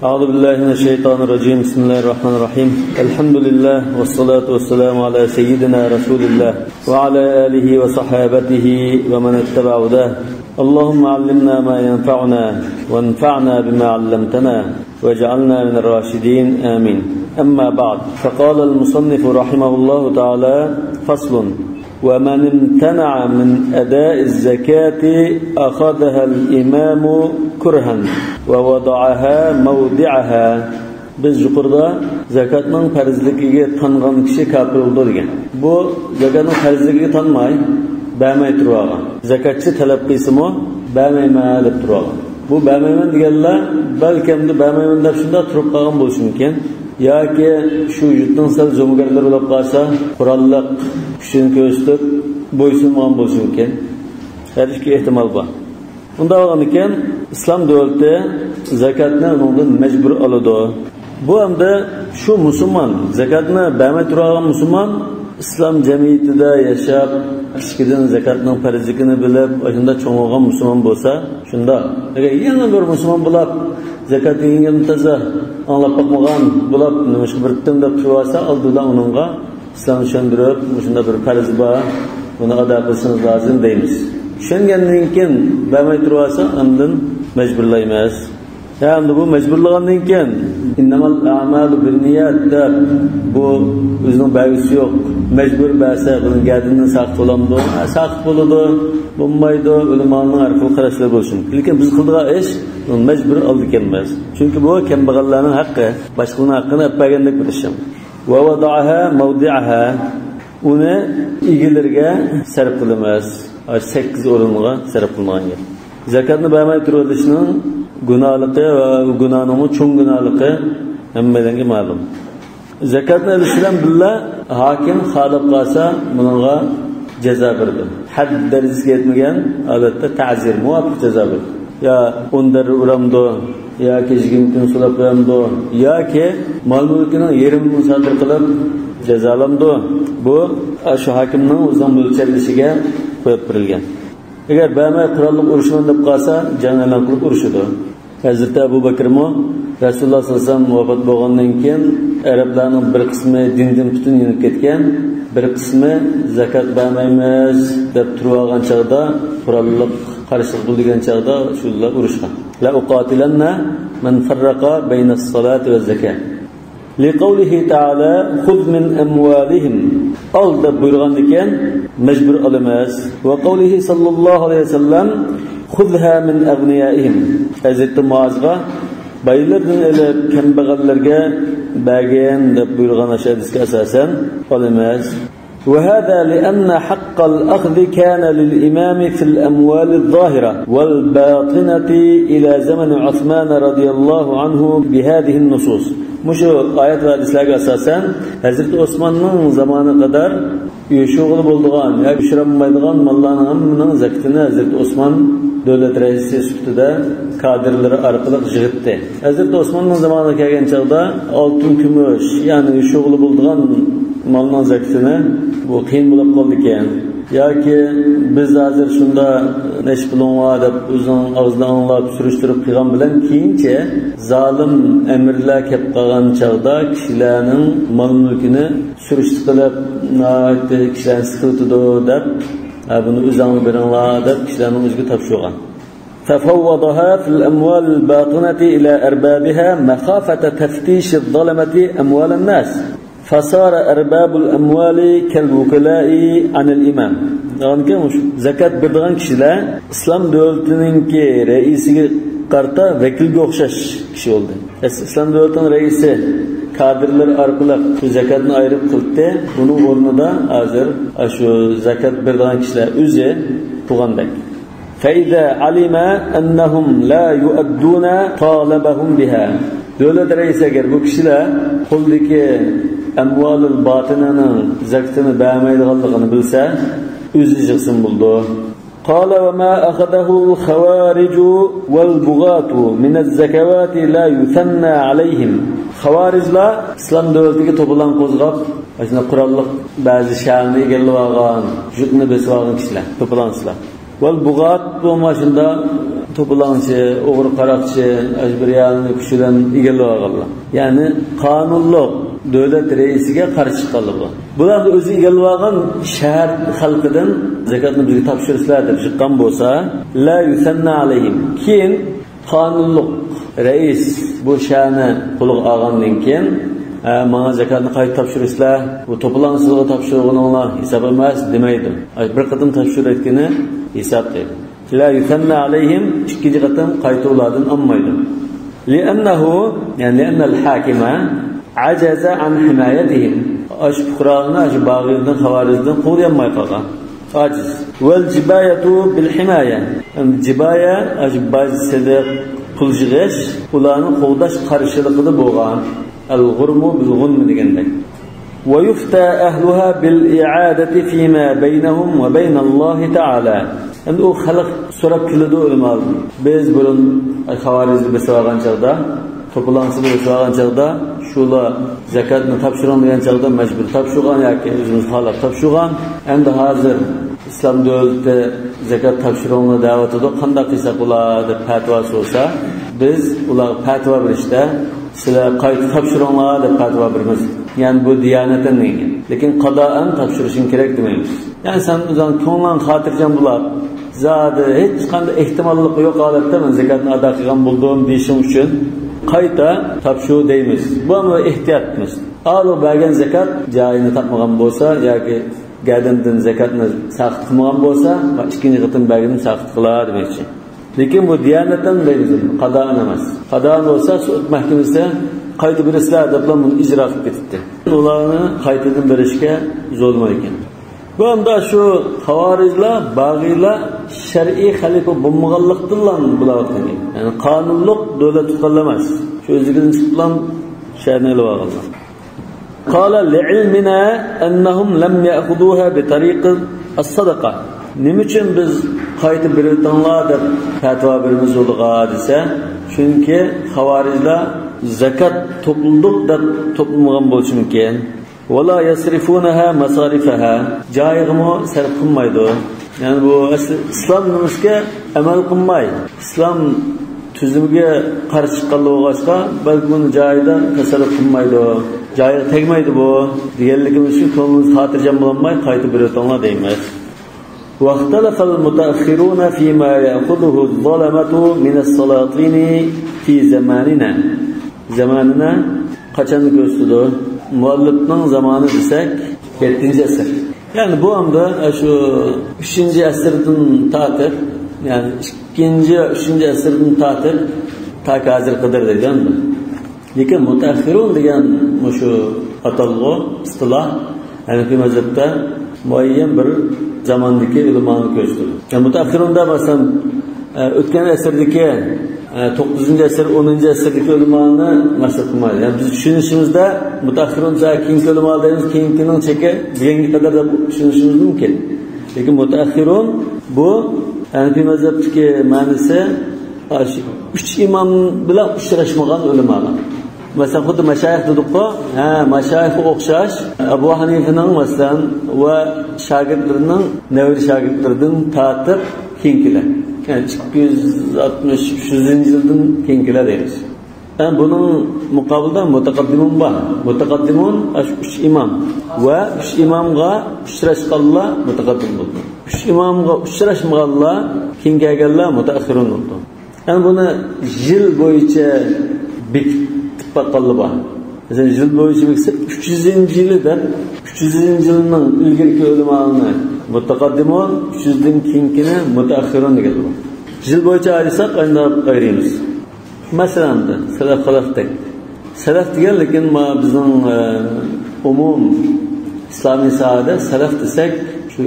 أعوذ بالله من الشيطان الرجيم. بسم الله الرحمن الرحيم. الحمد لله والصلاة والسلام على سيدنا رسول الله وعلى آله وصحابته ومن اتبع هداه. اللهم علمنا ما ينفعنا وانفعنا بما علمتنا واجعلنا من الراشدين آمين. أما بعد، فقال المصنف رحمه الله تعالى: فصل: ومن امتنع من أداء الزكاة أخذها الإمام كرها ووضعها موضعها. Biz yuqorida zakatning farzligiga tangan kishi kafir bo'ldi degan. Bu zakatning farzligiga tanmay, bermay turgan. Zakatchi talab qilsa-mo, bermayman deb turgan. Bu bermayman deganlar balkimda bermayman deb shunda turib qolgan bo'lishi mumkin. Yoki shu yurtning sal zo'mgarlar bo'lib qolsa, qurolliq kuchini ko'rsatib bo'ysunmagan bo'lishi mumkin. Har ikki ehtimol bor. Unda bo'lgan ekan, islom davlati zakatni undan majbur oladi. Bu hamda shu musulmon, zakatni bermay turgan musulmon islom jamiyatida yashab, kichkidan zakatning farzligini bilib, o'shanda cho'ng'igan musulmon bo'lsa, shunda agar yana bir musulmon bo'lib zakat degan taza anglab boqmagan bo'lib, nima bir tim deb tursa, oldida uningga islom tushuntirib, shunda bir farz bor, buni ado qilsangiz lozim deymiz. Tushungandan keyin bermay tursa, undan majburlaymiz. Endi bu majburlagandan keyin innamal a'malu binniyat deb bu o'zining belgisi yo'q. Majbur bersa buni gadini saqt bo'lamdi, saqt bo'ladi, bo'lmaydi, ulamoning arqil qarashlar bo'lsin. Lekin biz qildigan ish majbur oldik emas. Chunki bu kambag'allarning haqqi, boshqalarning haqqini apagandek bir ish. Va wada'aha mawdi'aha, uni egilarga sarf qilamiz. 8 o'ringa sarf qilingan. Zakatni bermay turilishning gunohligi va gunohning cho'ng gunohligi hammalarga ma'lum. Zakatni olish bilan billa hokim xolib qolsa, bunga jazo berdi. Had darajasiga yetmagan holatda ta'zir, muvofiq jazo berdi. Ya undar uramdi, yoki 20 kun sulab qo'yamdi, yoki mol-mulkining yerini sodir qilib jazolamdi. Bu shu hokimning o'zining mo'ljallashiga qo'yib berilgan. Agar bermay qurolliq urushman deb qolsa, jang e'lon qilib urushadi. Hazrat Abu Bakrmo Rasululloh sollallohu alayhi vasallam vafot bo'lgandan keyin arablarning bir qismi dindan butun yonib ketgan, bir qismi zakat bermaymiz deb turgan chaqda, qurolliq qarshilik bo'lgan chaqda shular urushgan. La uqatilanna man farraqa bayna as-salati va zakat. Liqawlihi ta'ala khudh min amwalihim. Alda buyurgan ekan, majbur olamiz. Va qawlihi sallallohu alayhi vasallam khudha min aghniyaihim. Hazrat Muazga baylardan elib kambag'allarga bergan deb buyurgan hadisga asosan olamiz. وهذا لأن حق الأخذ كان للإمام في الأموال الظاهرة والباطنة إلى زمن عثمان رضي الله عنه بهذه النصوص. مش آيات وحديثلارga asosan Hazrat Osmonning zamoni qadar yo'shug'il bo'lgan yoki ishlanmaydigan mollarning hammaning zakatini Hazrat Osmon davlat raisi sifatida kadrlari orqali yig'itdi. Hazrat Osmonning zamoniga kelgan chaqda oltin, kumush, ya'ni yo'shug'il bo'lgan molning zakatini bu qiyin bo'lib qoldi ekan. Yoki biz hozir shunda nesh pulingwa deb o'zining og'zidan anglab surishtirib qilgan bilan keyincha zolim amirlar kelib qolgan chaqda kishilarning mol-mulkini surishtirib, kishilarni siqitdi deb buni o'zingizga beringlar deb kishilarning o'ziga topshirgan. ففوضها في الأموال الباطنة إلى أربابها مخافة تفتيش الظلمة أموال الناس. فصار أرباب الأموال كالوكلاء عن الإمام. Yani zakat berdiğin kişiler İslam devletinin reisiga qarta vekilga o'xshash kishi bo'ldi. İslam devletinin reisi kadrlar orqali shu zakatni ayirib qildi. Buning o'rnida hozir shu zakat berdiğin kişiler o'zi turgandek. فإذا علم أنهم لا يؤدون طالبهم بها. Devlet reisi eğer bu kişiler qo'ldagi amvalul batinaning zakatini bermaydiganligini bilsa, o'zi yig'sin bo'ldi. قال وما أخذه الخوارج والبغاة من الزكوات لا يثنى عليهم. Xawarijlar islom davlatiga to'plan qo'zg'ab, ashuna qurolliq ba'zi shaharni egallab olgan, yurtni besib olgan kishilar, to'plansizlar. Val bug'at bu mashunda to'planchi, o'g'ri qaroqchi, ajbiriyani kuchidan egallab olganlar. Ya'ni qonunliq davlat raisiga qarshi chiqqanlar. Bular o'zi egallab olgan shahar xalqidan zakotni bizga topshirishlar deb chiqqan bo'lsa, la yusanna alayhim. Keyin qonunliq rais bu shaharni qo'lga olgandan keyin mana zakotni qayta topshirishlar, bu to'planchiga topshirganlar hisob emas demaydi. Bir qatim topshirayotgani hisob deydi. La yusanna alayhim, ikkinchi qatim qayta ulardan olmaydi. Li'annahu, ya'ni al-hakima ajaza an himayatihim. Ash fuqaroni, ash bag'irdan, xavarizdan qo'llanmay qolgan. Aciz. Wal jibayatu bil himaya. Jibaya ash bazisida pul yig'ish, ularni qo'llash qarshiligida bo'lgan. Al-ghurmu bil ghunm degandek. Wa yufta ahluha bil i'adati fima baynahum wa bayna Alloh ta'ala. Endi u xalq so'rab keladi o'lmal. Biz burun xavarizni besagan chaqda, to'planishni besagan chaqda, shular zakotni topshirgan degan chaqda majbur topshirgan yoki o'zimiz xohlab topshirgan. Endi hozir islom davlati zakot topshirishni da'vatida qanday qilsa bo'ladi deb fatvo so'rasa, biz ular fatvo berishda sizlar qayta topshiringlar deb fatvo beramiz. Yani bu diyanatdan deyilgan. Lekin qadoan topshirishing kerak demaymiz. Yani sen o'zing ko'ngling xotirjam bo'lib, zodi hech qanday ehtimollik yo'q holatda men zakotni ado qilgan bo'ldim deyishim uchun qayta topshir deymiz. Bu ham ehtiyotmiz. Alo bergan zakot joyini topmagan bo'lsa yoki gadindan zakotni saqit qilmagan bo'lsa, va ikkinchi qatim berganini saqit qiladi demoqchi. Lekin bu diyanatdan deymiz, qadoan emas. Qadoan bo'lsa sud mahkamasi qayta birishlar deb buni ijro qilib ketdi. Ularni qaytadan berishga zo'rma ekan. Bu hamda shu xavorijlar, bag'iylar shar'iy xalifa bo'lmaganlikdan bular o'tgan. Ya'ni qonunliq davlat tutanmas. Shu o'zidan chiqqan sharni olib olganlar. Qala li'ilmina annahum lam ya'khuduha bi tariqi as-sadaqa. Nima uchun biz qayta berayotganlar deb fatvo beramiz yo'liga desa, chunki xavorijlar zakat to'plandiq deb to'plamagan bo'lishi mumkin. Wala yasrifunaha masarifaha. Joyig'imi sarf qilmaydi. Ya'ni bu islom nimasiga amal qilmaydi. Islom tuzumiga qarshi chiqqanlig'iga balki buni joyida tasarruf qilmaydi. Joyiga tegmaydi bu. Deganligimiz uchun ko'nglingiz xotirjam bo'lmay qayta berayotganlar deymiz. واختلف المتأخرون فيما يأخذه الظلمة من السلاطين في زماننا. Zamanına qachon ko'rsatdi? Muallifning zamoni desak 7-asr. Yani bu anda şu 3-asrdan ta'tir, yani 2-3-asrdan ta'tir ta hozir qadar degan. Lekin mutaakhirun degan shu atalg'u istiloh Hanafi mazhabda muayyan bir zamondagi ulamoni ko'rsatdi. Yani mutaakhirunda masalan o'tgan asrdagi 9-asr, 10-asrdagi ulamoni maqsad qilmaydi. Yani biz tushunishimizda mutaakhirun keyingi ulamo deymiz, keyingining cheki bugunga qadar deb tushunishimiz mumkin. Lekin mutaakhirun bu Hanafi mazhabdagi ma'nosi 3 imom bilan uchrashmagan ulamolar. Masalan, xuddi mashayix dedik-ku, mashayixga o'xshash Abu Hanifaning masalan va shogirdlarining navri shogirdlaridan ta'tir keyingilar. Yani 260-300 yıldan keyingilar deymiz. Yani bunun muqobilda mutaqaddimun bor. Mutaqaddimun 3 imom va 3 imomga uchrashganlar mutaqaddim bo'ldi. 3 imomga uchrashmaganlar keyingi kelganlar mutaakhirun bo'ldi. Yani buni yil bo'yicha bekitib qo'yganlar bor. Masalan, yil bo'yicha bekitsa 300-yilda 300-yilning ilgirki ulamoni mutaqaddimun, 300dan keyingini mutaakhirun deganlar. Yil bo'yicha aytsak qanday ayiramiz? Masalan, salaf xalafdak. Salaf degan lekin bizning umum islomiy sahoda salaf desak, shu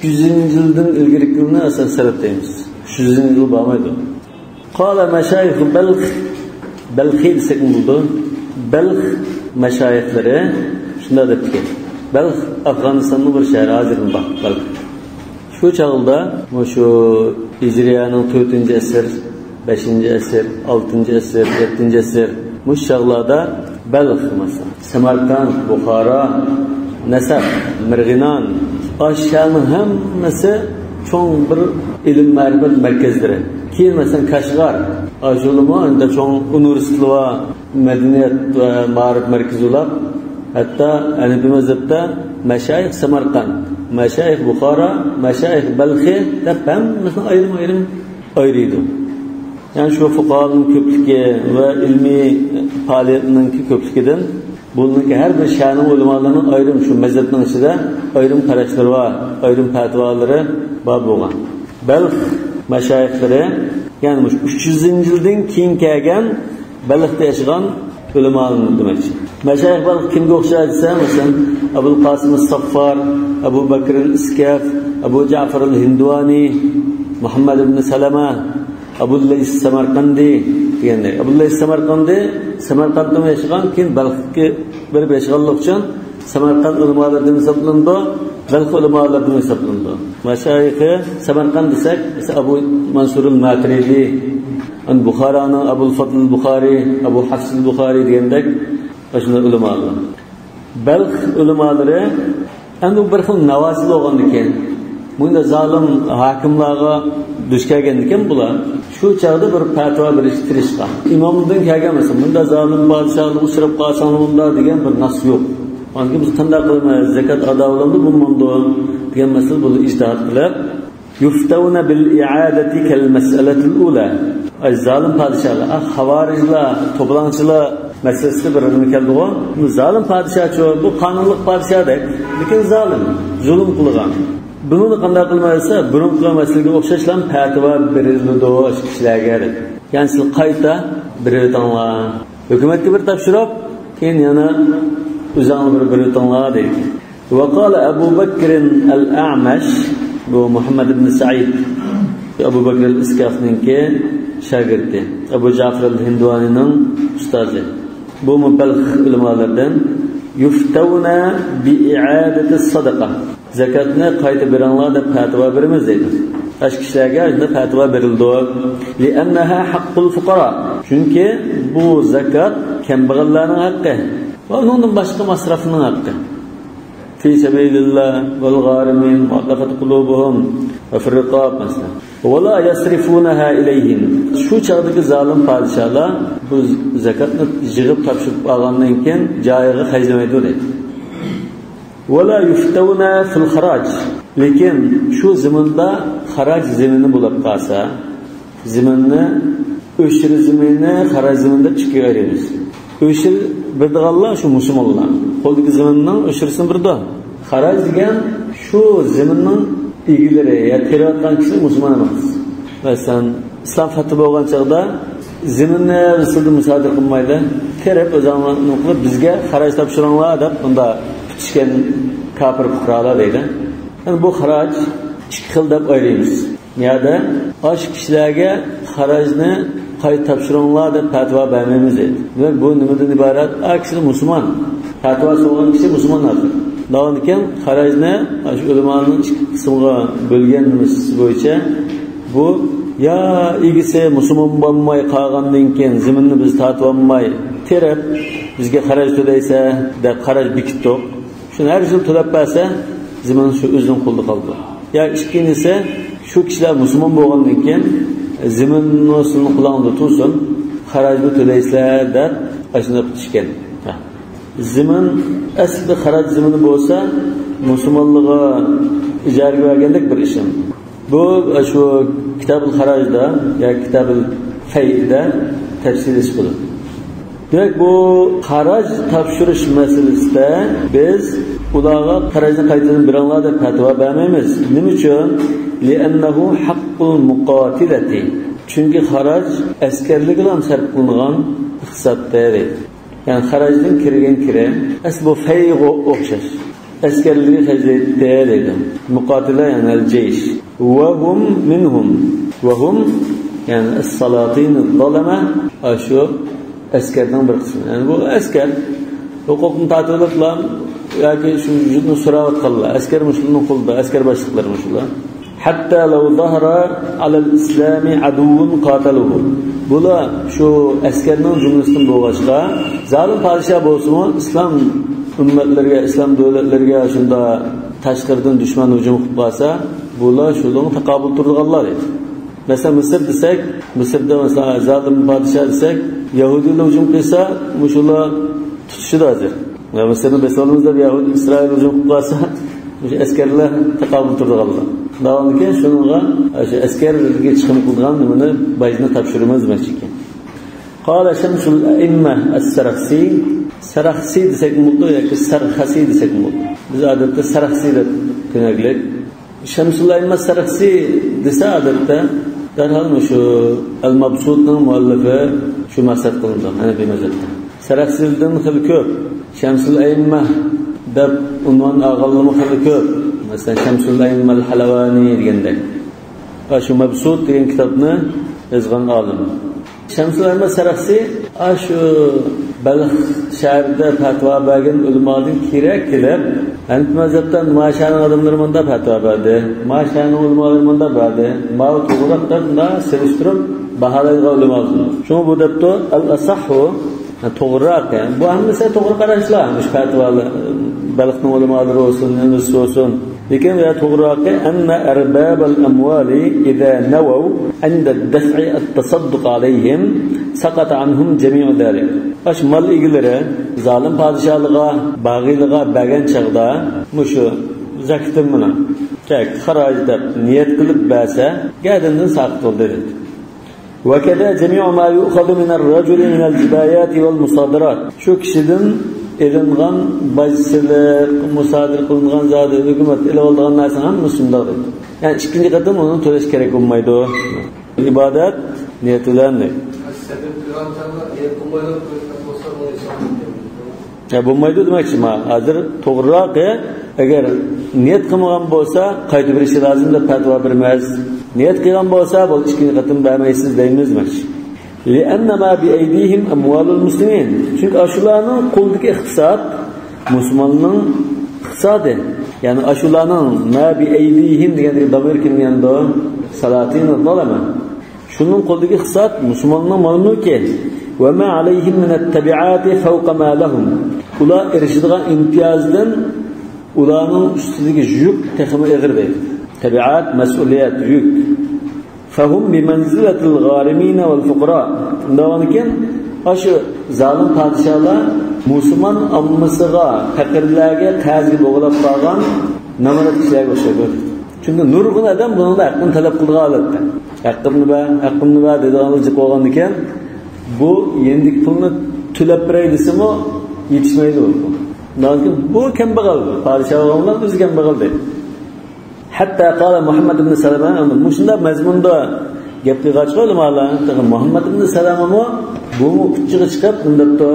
200-yildan ilgirikini asos salaf deymiz. 300-yil bo'lmaydi. Qala mashayix Balxi desak bo'ldi. Balx mashayixlari shunda debdi. Balx Afg'onistonning bir shahri hozirning Balx. Shu chog'da shu Hijriyaning 4-asr, 5-asr, 6-asr, 7-asr bu chog'larda Balx masalan, Samarqand, Buxoro, Nasaf, Mirg'inon, Ashshaning hammasi cho'ng bir ilm ma'rifat markazlari. Keyin mesela Kashgar, Ajulma, unda çoğun üniversite ve medeniyet ve marif merkezi olab, hatta Hanefi mezhebde Meşayih Samarkand, Meşayih Bukhara, Meşayih Balxi deb hammasini ayrim ayrıydı. Yani şu fuqahanın köplüğü ve ilmi faaliyetinin köplüğüden bunun her bir şanı ulamalarının ayrım şu mezhebinin içinde ayrım qarashları var, ayrım fatvaları var bo'lgan. Balx meşayihleri yani 300 yıldan keyin kelgan Balxda yashagan ulamalar demekçi. Meşayih Balx kimga o'xshaydi desa, masalan, Abul Qasim as-Saffar, Abu Bakr al-Iskaf, Abu Ja'far al-Hindwani, Muhammad ibn Salama, Abdullays Samarqandi deganlar. Abdullays Samarqandi Samarqandda yashagan, keyin Balxga berib yashaganlik uchun Samarqand ulamolaridan hisoblandi, Balx ulamolaridan hisoblandi. Mashayixi Samarqand desak, Abu Mansur al-Maturidi, Buxoroning Abul Fadl al-Buxoriy, Abu Hafs al-Buxoriy degandek shunday ulamolar. Balx ulamolari endi bir xil navosil bo'lgandan keyin bunda zolim hokimlarga duch kelgandan bular shu chog'da bir fatvo berish tirishgan. Imomdan kelgan emas, bunda zolim podshohlik uchrab qolsang bunda degan bir nas yo'q. Onki biz qanday qilamiz, zakat ado qilindi bo'lmandi degan masala bu ijtihod qilib yuftawna bil i'adati kal mas'alati al-ula. Zolim podshohlar, xavorijlar, to'planchilar masalasida bir nima keldi-ku. Bu zolim podshohchi, bu qonunli podshohdek, lekin zolim, zulm qilgan. Bunu qanday qilmaysa, burunqi masalaga o'xshashlam fatvo berildi o'sha kishilarga. Ya'ni siz qayta birdinglar. Hukumatga bir topshiriq, keyin yana o'zinglar birdinglar deydi. Va qala Abu Bakr al-A'mash, bu Muhammad ibn Sa'id, Abu Bakr al-Iskafninki shagirdi. Abu Ja'far al-Hindwanining ustozi. Bu Balx ulamolaridan yuftawna bi i'adati as-sadaqa. Zakatni qayta beringlar deb fatvo beramiz deydi. Ash kishilarga shunda fatvo berildi. Li'annaha haqqul fuqara. Chunki bu zakat kambag'allarning haqqi va undan boshqa masrafning haqqi. Fi sabilillah val gharimin wa laqad qulubuhum va fi riqab masalan. Va la yasrifunaha ilayhim. Shu chog'dagi zolim podshohlar bu zakatni yig'ib topshirib olgandan keyin joyiga xajlamaydi deydi. Wala yuftawna fil kharaj. Lekin shu zamonda xaraj zamini bo'lib qolsa, zaminni o'shir zamini xaraj zaminda chiqaramiz. O'shir bildiganlar shu musulmonlar. Qo'ldagi zaminning o'shirsini birda. Xaraj degan shu zaminning egilari, ya terayotgan kishi musulmon emas. Masalan, islom fathi bo'lgan chog'da zaminni usulda musodir qilmaydi. Terib o'zlarini qilib bizga xaraj topshiringlar deb unda tutishgan kafir fuqarolar deydi. Yani bu xaraj ikki xil deb ayiramiz. Ya'da osh kishilarga xarajni qayta topshiringlar deb fatvo bermaymiz deydi. Demak bu nimadan iborat? Kishi musulmon. Fatvo so'rgan kishi musulmon emas. Davomdan keyin xarajni shu ulamoning ikki qismga bo'lganimiz bo'yicha bu ya igisi musulmon bo'lmay qolgandan keyin zaminni biz tatib olmay terib bizga xaraj to'laysa deb xaraj bekitdik. Shuni har yil to'lab bersa, zamin shu o'zining qo'lida qoldi. Ya ikkinchisi shu kishilar musulmon bo'lgandan keyin zaminni o'zining qo'lida tursin, xarajni to'laysizlar deb ashuna qilishgan. Zamin asli xaraj zamini bo'lsa, musulmonligiga ijaraga bergandek bir ishim. Bu shu Kitabul Xarajda ya Kitabul Fayda tafsirlash bo'ladi. Demek bu xaraj topshirish masalasida biz ularga xarajni qaytadan beringlar deb fatvo bermaymiz. Nima uchun? Li'annahu haqqul muqatilati. Chunki xaraj askarlik bilan sarf qilingan iqtisodda deydi. Yani xarajdan kirgan kira asli bu fayga o'xshash. Askarlikka xarajda deydi. Muqatila yani al-jaysh. Wa hum minhum. Wa hum yani as-salatin az-zalama ashu askardan bir qismi. Yani bu askar huquqni ta'tillar yoki shu yurtni so'rayotganlar, askar musulmonning qo'lida, askar boshliqlari shular. Hatta law zahara alal islami aduwwun qataluhu. Bular shu askarning jumlasidan bo'lg'achqa, zolim podshoh bo'lsa-mu, islom ummatlariga, islom davlatlariga shunda tashqaridan dushman hujum qilib qolsa, bular shuning taqobil turganlar edi. Mesela Mısır desek, Mısır'da mesela zalim padişah desek, Yahudiler hücum kılsa, muşullah tutuşu da hazır. Mısır'ın besolumuzda bir Yahudi, İsrail hücum kılsa, askerler takabül turdu kaldı. Davamlı ki şununla askerlerge çıkım kılgan bunu başına tapşırmaz meciki. Qala şemsul a'imma as-Sarakhsi, Sarakhsi desek mutlu ya ki Sarkhasi desek mutlu. Biz adette Sarakhsi de tüneglik. Şemsul a'imma Sarakhsi dese adette derhal şu el-Mabsut'un muallifi şu maksat kılındı. Hani bir mezhepte. Sarakhsi'den xil ko'p. Şemsul a'imma deb unvon ağallımı xil ko'p. Mesela Şemsul a'imma al-Halavani degandek. Şu Mabsut degan kitobni yozgan olim. Şemsul a'imma Sarakhsi şu Balx shahrida fatvo bergan ulamodan kerak kelib, Hanif mazhabdan mashani odamlarmanda fatvo berdi. Mashani ulamolarmanda berdi. Ma to'g'riqda selishtirib baholaydigan ulamolar. Shuni bu debto al-asahhu to'g'riroq. Bu hammasi to'g'ri qarashlar. Shu fatvolar Balxning ulamolari olsun, nima olsun. Lekin ya to'g'riroqi anna arbab al-amwali idza nawaw inda ad-daf'i at-tasadduq alayhim saqata anhum jami'u dalik. Ash mal egilari zalim podshohliga, bag'iyliga bergan chaqda mushu zakitim bilan xaraj deb niyat qilib bersa, gadindan saqit bo'ldi. Va kada jami'u ma yu'khadhu min ar-rajuli min al-jibayat wal-musadarat. Shu kishidan elingan bajsilik, musadir qilingan zodi hukumat ele olgan narsa ham shunday. Yani ikkinchi qatim uni to'lash kerak bo'lmaydi. Ibodat niyatlanadi. Ya bo'lmaydi demakchi, hozir to'g'riroq, agar niyat qilmagan bo'lsa, qaytib berishi lozim deb fatvo bermas. Niyat qilgan bo'lsa, bu ikkinchi qatim bermaysiz deymiz demakchi. لأن ما بأيديهم أموال المسلمين. Çünkü aşularının qo'ldagi iqtisod musulmonning iqtisodi. Yani aşularının ma بأيديهم degandagi damir kelganda salatin zalama. Şunun qo'ldagi iqtisod musulmonning mamnuki va ma alayhim min at-tabi'at fawqa ma lahum. Ular erishadigan imtiyozdan ularning ustidagi yuk texmi ig'ir deydi. Tabi'at mas'uliyat yuk. Fahum bi manzilatil g'arimin wal fuqara. Undan aşı zalim padişahlar musulmon ammasiga, faqirlarga qazgi bo'g'lab qolgan namorat kishilarga o'xshaydi. Chunki nurg'un odam buni haqqini talab qilgan holatda. Haqqimni va deganini qo'ygan ekan, bu yendik pulni to'lab beray desimi yetishmaydi u. Lekin bu kambag'al, padişahlar o'zi kambag'al deydi. Hatta qala Muhammad ibn Salama mushunda mazmunda gap qilg'achqa ularlar Muhammad ibn Salama bu kuchiga chiqib undabto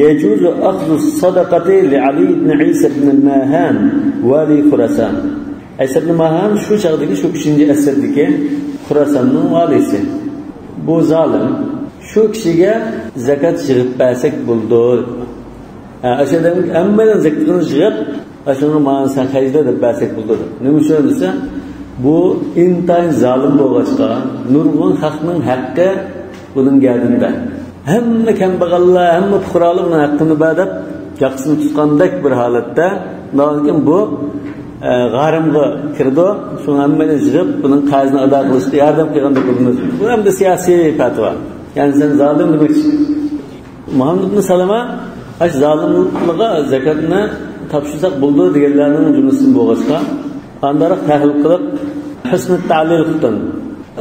yajuzu akhdhu sadaqati li Ali ibn Isa ibn Mahan wali Khurasan. Isa ibn Mahan shu chaqdagi shu 3-asrdagi Khurasanning valisi. Bu zalim shu kishiga zakat yig'ib bersak bo'ldi. Ashadan hammadan zakatni yig'ib aşını mağazan hacda da bahset buldu. Nima şöyle desa, bu intayin zalim bo'lg'achqa, nurg'un haqning haqqi bunun gadinda. Hamma kambag'allar, hamma fuqarolarning haqqini badab, yaqsini tutgandek bir holatda, lekin bu g'arimga kirdi. Shu hammadan yig'ib, buning qarzini ado qilishga yordam qilgandek bo'ldi. Bu ham da siyosiy fatvo. Ya'ni sen zalim demoqchi. Muhammad ibn Salama ash zalimlarga zakatni topshirsak bo'ldi deganlarning jumlasini bo'lg'achqa andaroq tahlil qilib husn ta'lil qildi.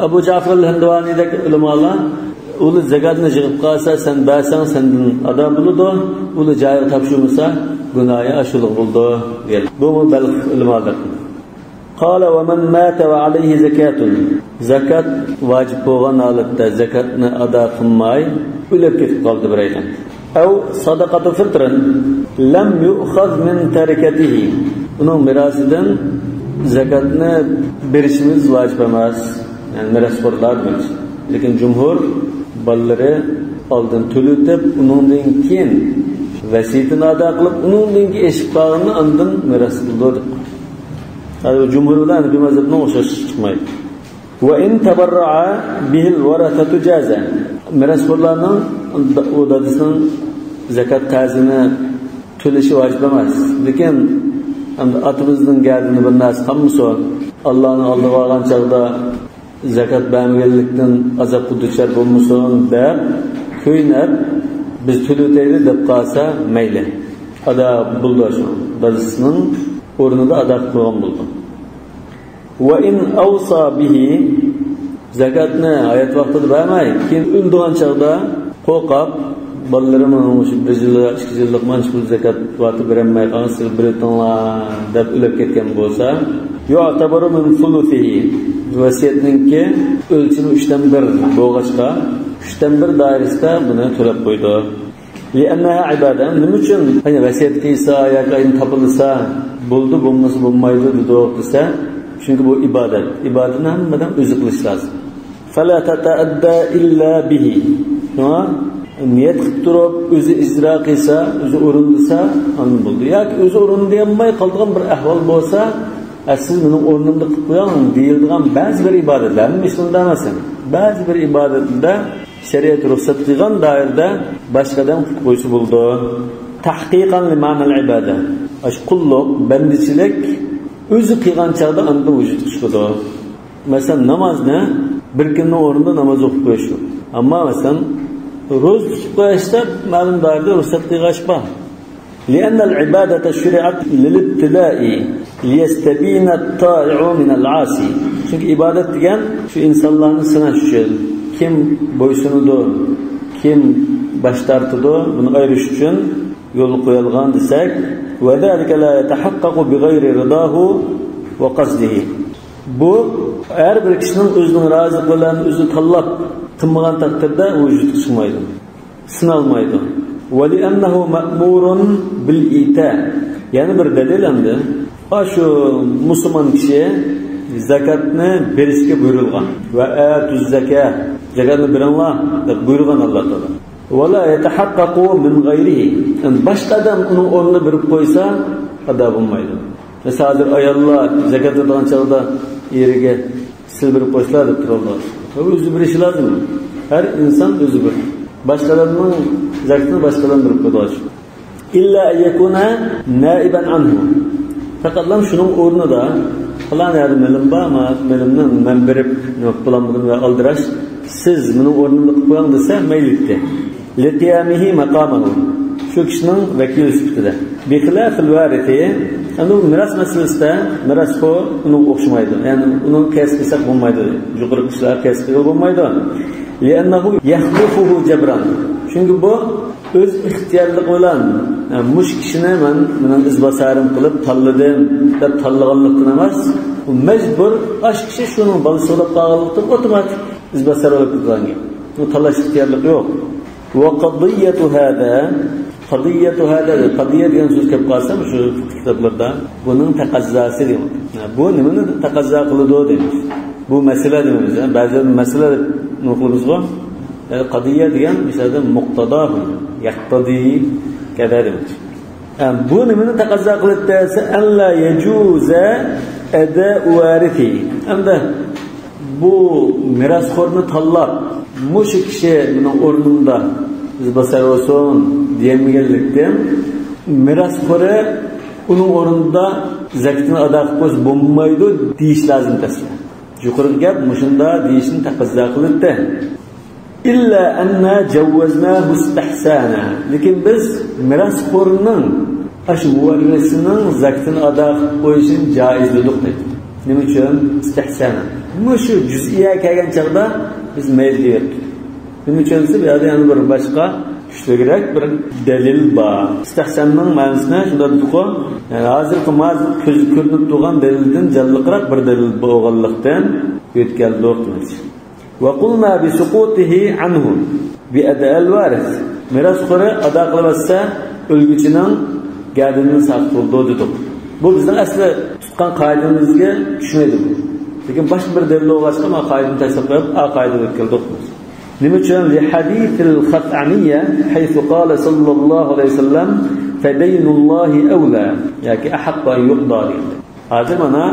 Abu Ja'far al-Hindavaniydek ulamolar uli zakatni yig'ib qolsa sen bersan sendan ado bo'ladi, uli joyiga topshirmasa gunohi ashulug' bo'ldi degan. Bu Balx ulamolar. Qala wa man mata wa alayhi zakatun. Zakat vojib bo'lgan holatda zakatni ado qilmay o'lib ketib qoldi biraydan. أو صدقة فطر لم يؤخذ من تركته. Onun mirasından zakatını berişimiz vacip emas. Yani mirasxo'rlar demek. Lekin cumhur balları oldin to'litib, uningdan keyin vasiyatini ado qilib, uningdan keyin eshqog'ini ondan miras qildi. Hali cumhur bilan bir mazhabning o'xshash chiqmaydi. Wa in tabarra'a bihil warathatu jaza. Mirasxo'rlarning u dadisining zakat qarzini to'lashi vojib emas. Lekin atimizning gardini bir narsa qilmasa, Allohning oldiga olgan chaqda zakat bermegenlikten azap duçar bulmuşsun deb köynep biz tülüteyli deb qalsa meyle. Ada buldu şu. Bazısının ornunda ada kılgan buldu. Ve in awsa bihi zakatni hayat vaqtida bermay, keyin o'ldigan chaqda qo'rqib, bolalarımın şu 1 yil, 2 yillik manç pul zakat vaqti bermay qolsa, biletinglar deb o'lib ketgan bo'lsa, yu'tabaru min thuluthihi. Vasiyatninki o'lchimi 3dan 1 bo'lg'achqa 3dan 1 doirasida buni to'lab qo'ydi. Li'annaha ibadat. Nima uchun? Hani vasiyat qilsa yoki topilsa bo'ldi, bo'lmasa bo'lmaydi desa, chunki bu ibodat. Ibodatni hammadan o'zi qilish lozim. Fala tata'adda illa bihi. Shuna niyat qilib turib o'zi ijro qilsa, o'zi o'rindasa, anil bo'ldi. Yoki o'zi o'rinlayolmay qolgan bir ahvol bo'lsa, siz mening o'rnimda qilib qo'ying deyilgan ba'zi bir ibodatlarni ishonda emasan. Ba'zi bir ibodatda shariat ruxsat qilgan doirada boshqadan qilib qo'ysa bo'ldi. Tahqiqan li ma'nal ibada. Ash qulluq, bandichilik o'zi qilgan chaqda unda vujud chiqadi. Masalan, namozni bir kunning o'rnida namoz o'qib qo'yish. Ammo masalan, ro'z tutib qo'yishda ma'lum doirada ruxsat qilg'ashpa. لأن العبادة شرعت للابتلاء ليستبين الطائع من العاصي. Çünkü ibadet degan şu insanların sınash uchun, kim bo'ysunudu, kim bosh tortidi, buni ayirish uchun yo'l qo'yilgan desak, va zalika la yatahaqqaqu bighayri ridahu va qasdihi. Bu har bir kishining o'zining rozilik bilan o'zi tanlab qilmagan taqdirda vujud chiqmaydi, sinalmaydi. وَلِأَنَّهُ مَأْمُورٌ بِالْإِيتَاءِ. Yani bir delil endi. Şu Müslüman kişi zakatni berishga buyurilgan. Va atuz zakat. Zakatni beringlar deb buyurgan Alloh taolo. Va la yatahaqqaqu min g'ayrihi. Boshqa odam uning o'rnini berib qo'ysa, ado bo'lmaydi. Mesela hozir ayollar zakat olgan chog'da eriga sil berib qo'ysalar deb turadilar. O'zi berishi lozim. Har inson o'zi bir. Başkalarının zakatını başkalarından bir koydular. İlla yekuna naiban anhu. Fakat lan şunun uğruna da falan yardım elim var ama benimden ben berip bulamadım ve aldıraş. Siz bunun uğruna koyan dese meylikti. Litiyamihi makamahu. Şu kişinin vekil üstüde. Bi khilafil varithi. Yani miras meselesinde miras ko onu okşamaydı. Yani onun keskisak olmaydı. Yukarı kişiler keskilik olmaydı. لأنه يخلفه جبرا. Çünkü bu öz ihtiyarlık olan muş kişine men izbasarım kılıp tanladım deb tanlaganlıktan emas, bu mecbur aş kişi şunun balası olup qalganlıktan otomatik izbasar olup qilgan. Bu tanlash ihtiyarlık yok. Ve qadiyatu hada qadiya degan so'z kelib qolsa shu kitoblarda bunun taqazzasi deymiz. Bu nimani taqazzo qiladi deymiz. Bu mesele deymiz. Ba'zi mesele noklamız var. Qadiya degan misalda muqtadahu yaqtadi kada demek. Yani bu nimani taqazzo qiladi desa alla yajuza ada warithi. Hamda bu mirasxo'rni tanlab mush kishining o'rnida izbasar olsun diyemegenlikten mirasxo'ri uning o'rnida zakatni ado qilib qo'yish bo'lmaydi deyish lozim tasla. Yuqorgi gap mushunda deyishni taqazzo qiladi. İlla anna jawwaznahu istihsana. Lekin biz mirasxo'rning ash muvarrisining zakatini ado qilib qo'yishini joiz dedik deydi. Nima uchun? Istihsana. Mushu juz'iya kelgan chaqda biz mayl deyapmiz. Nima uchun desa, bu yerda yana bir boshqa kuchliroq bir dalil bor. Istihsanning ma'nosini shunda dedik-ku, yani hozirgi ko'z ko'rinib turgan dalildan jalliqroq bir dalil bo'lganlikdan o'tkazdik. Wa qulna bi suqutihi anhu bi ada al-waris. Mirasxo'ri ado qilmasa o'lguchining gadini saqladi dedik. Bu bizning asli tutgan qoidamizga tushmaydi bu. Lekin boshqa bir dalil bo'lg'achqa ma qoidani tashlab qo'yib, a qoidaga o'tkazdik. Nima uchun? Li hadithil khat'aniyya haythu qala sallallohu alayhi vasallam fadaynullohi awla yoki ahqqu an yuqda. Hozir mana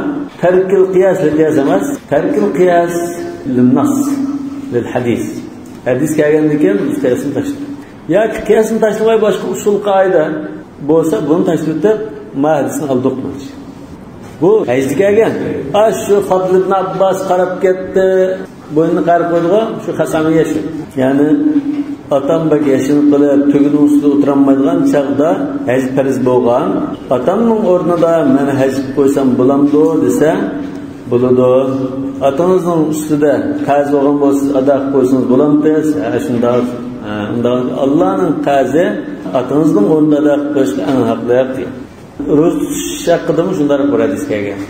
tarkil qiyas emas, tarkil qiyas lin-nas lil hadis. Hadis kelgandan keyin qiyasni tashlab. Yoki qiyasni tashlab boshqa usul qoida bo'lsa, buni tashlab ma hadisni oldiqmiz. Bu hajga kelgan. Shu Fadl ibn Abbas qarab ketdi, bo'ynini qarib qo'ydi, shu qasamiga shu. Ya'ni atam bak yashin qilib, tugini ustida o'tirolmaydigan chaqda haj farz bo'lgan. Atamning o'rnida men haj qo'ysam bo'lamdi desa, bo'ladi. Atanızın ustida qarz bo'lgan bo'lsa, ado qilib qo'ysangiz bo'lamdi. Shunda Allohning qarzi atanızning o'rnida ado qilib qo'yishga eng haqli deydi. Ro'za tutish haqida shunday bir hadis kelgan.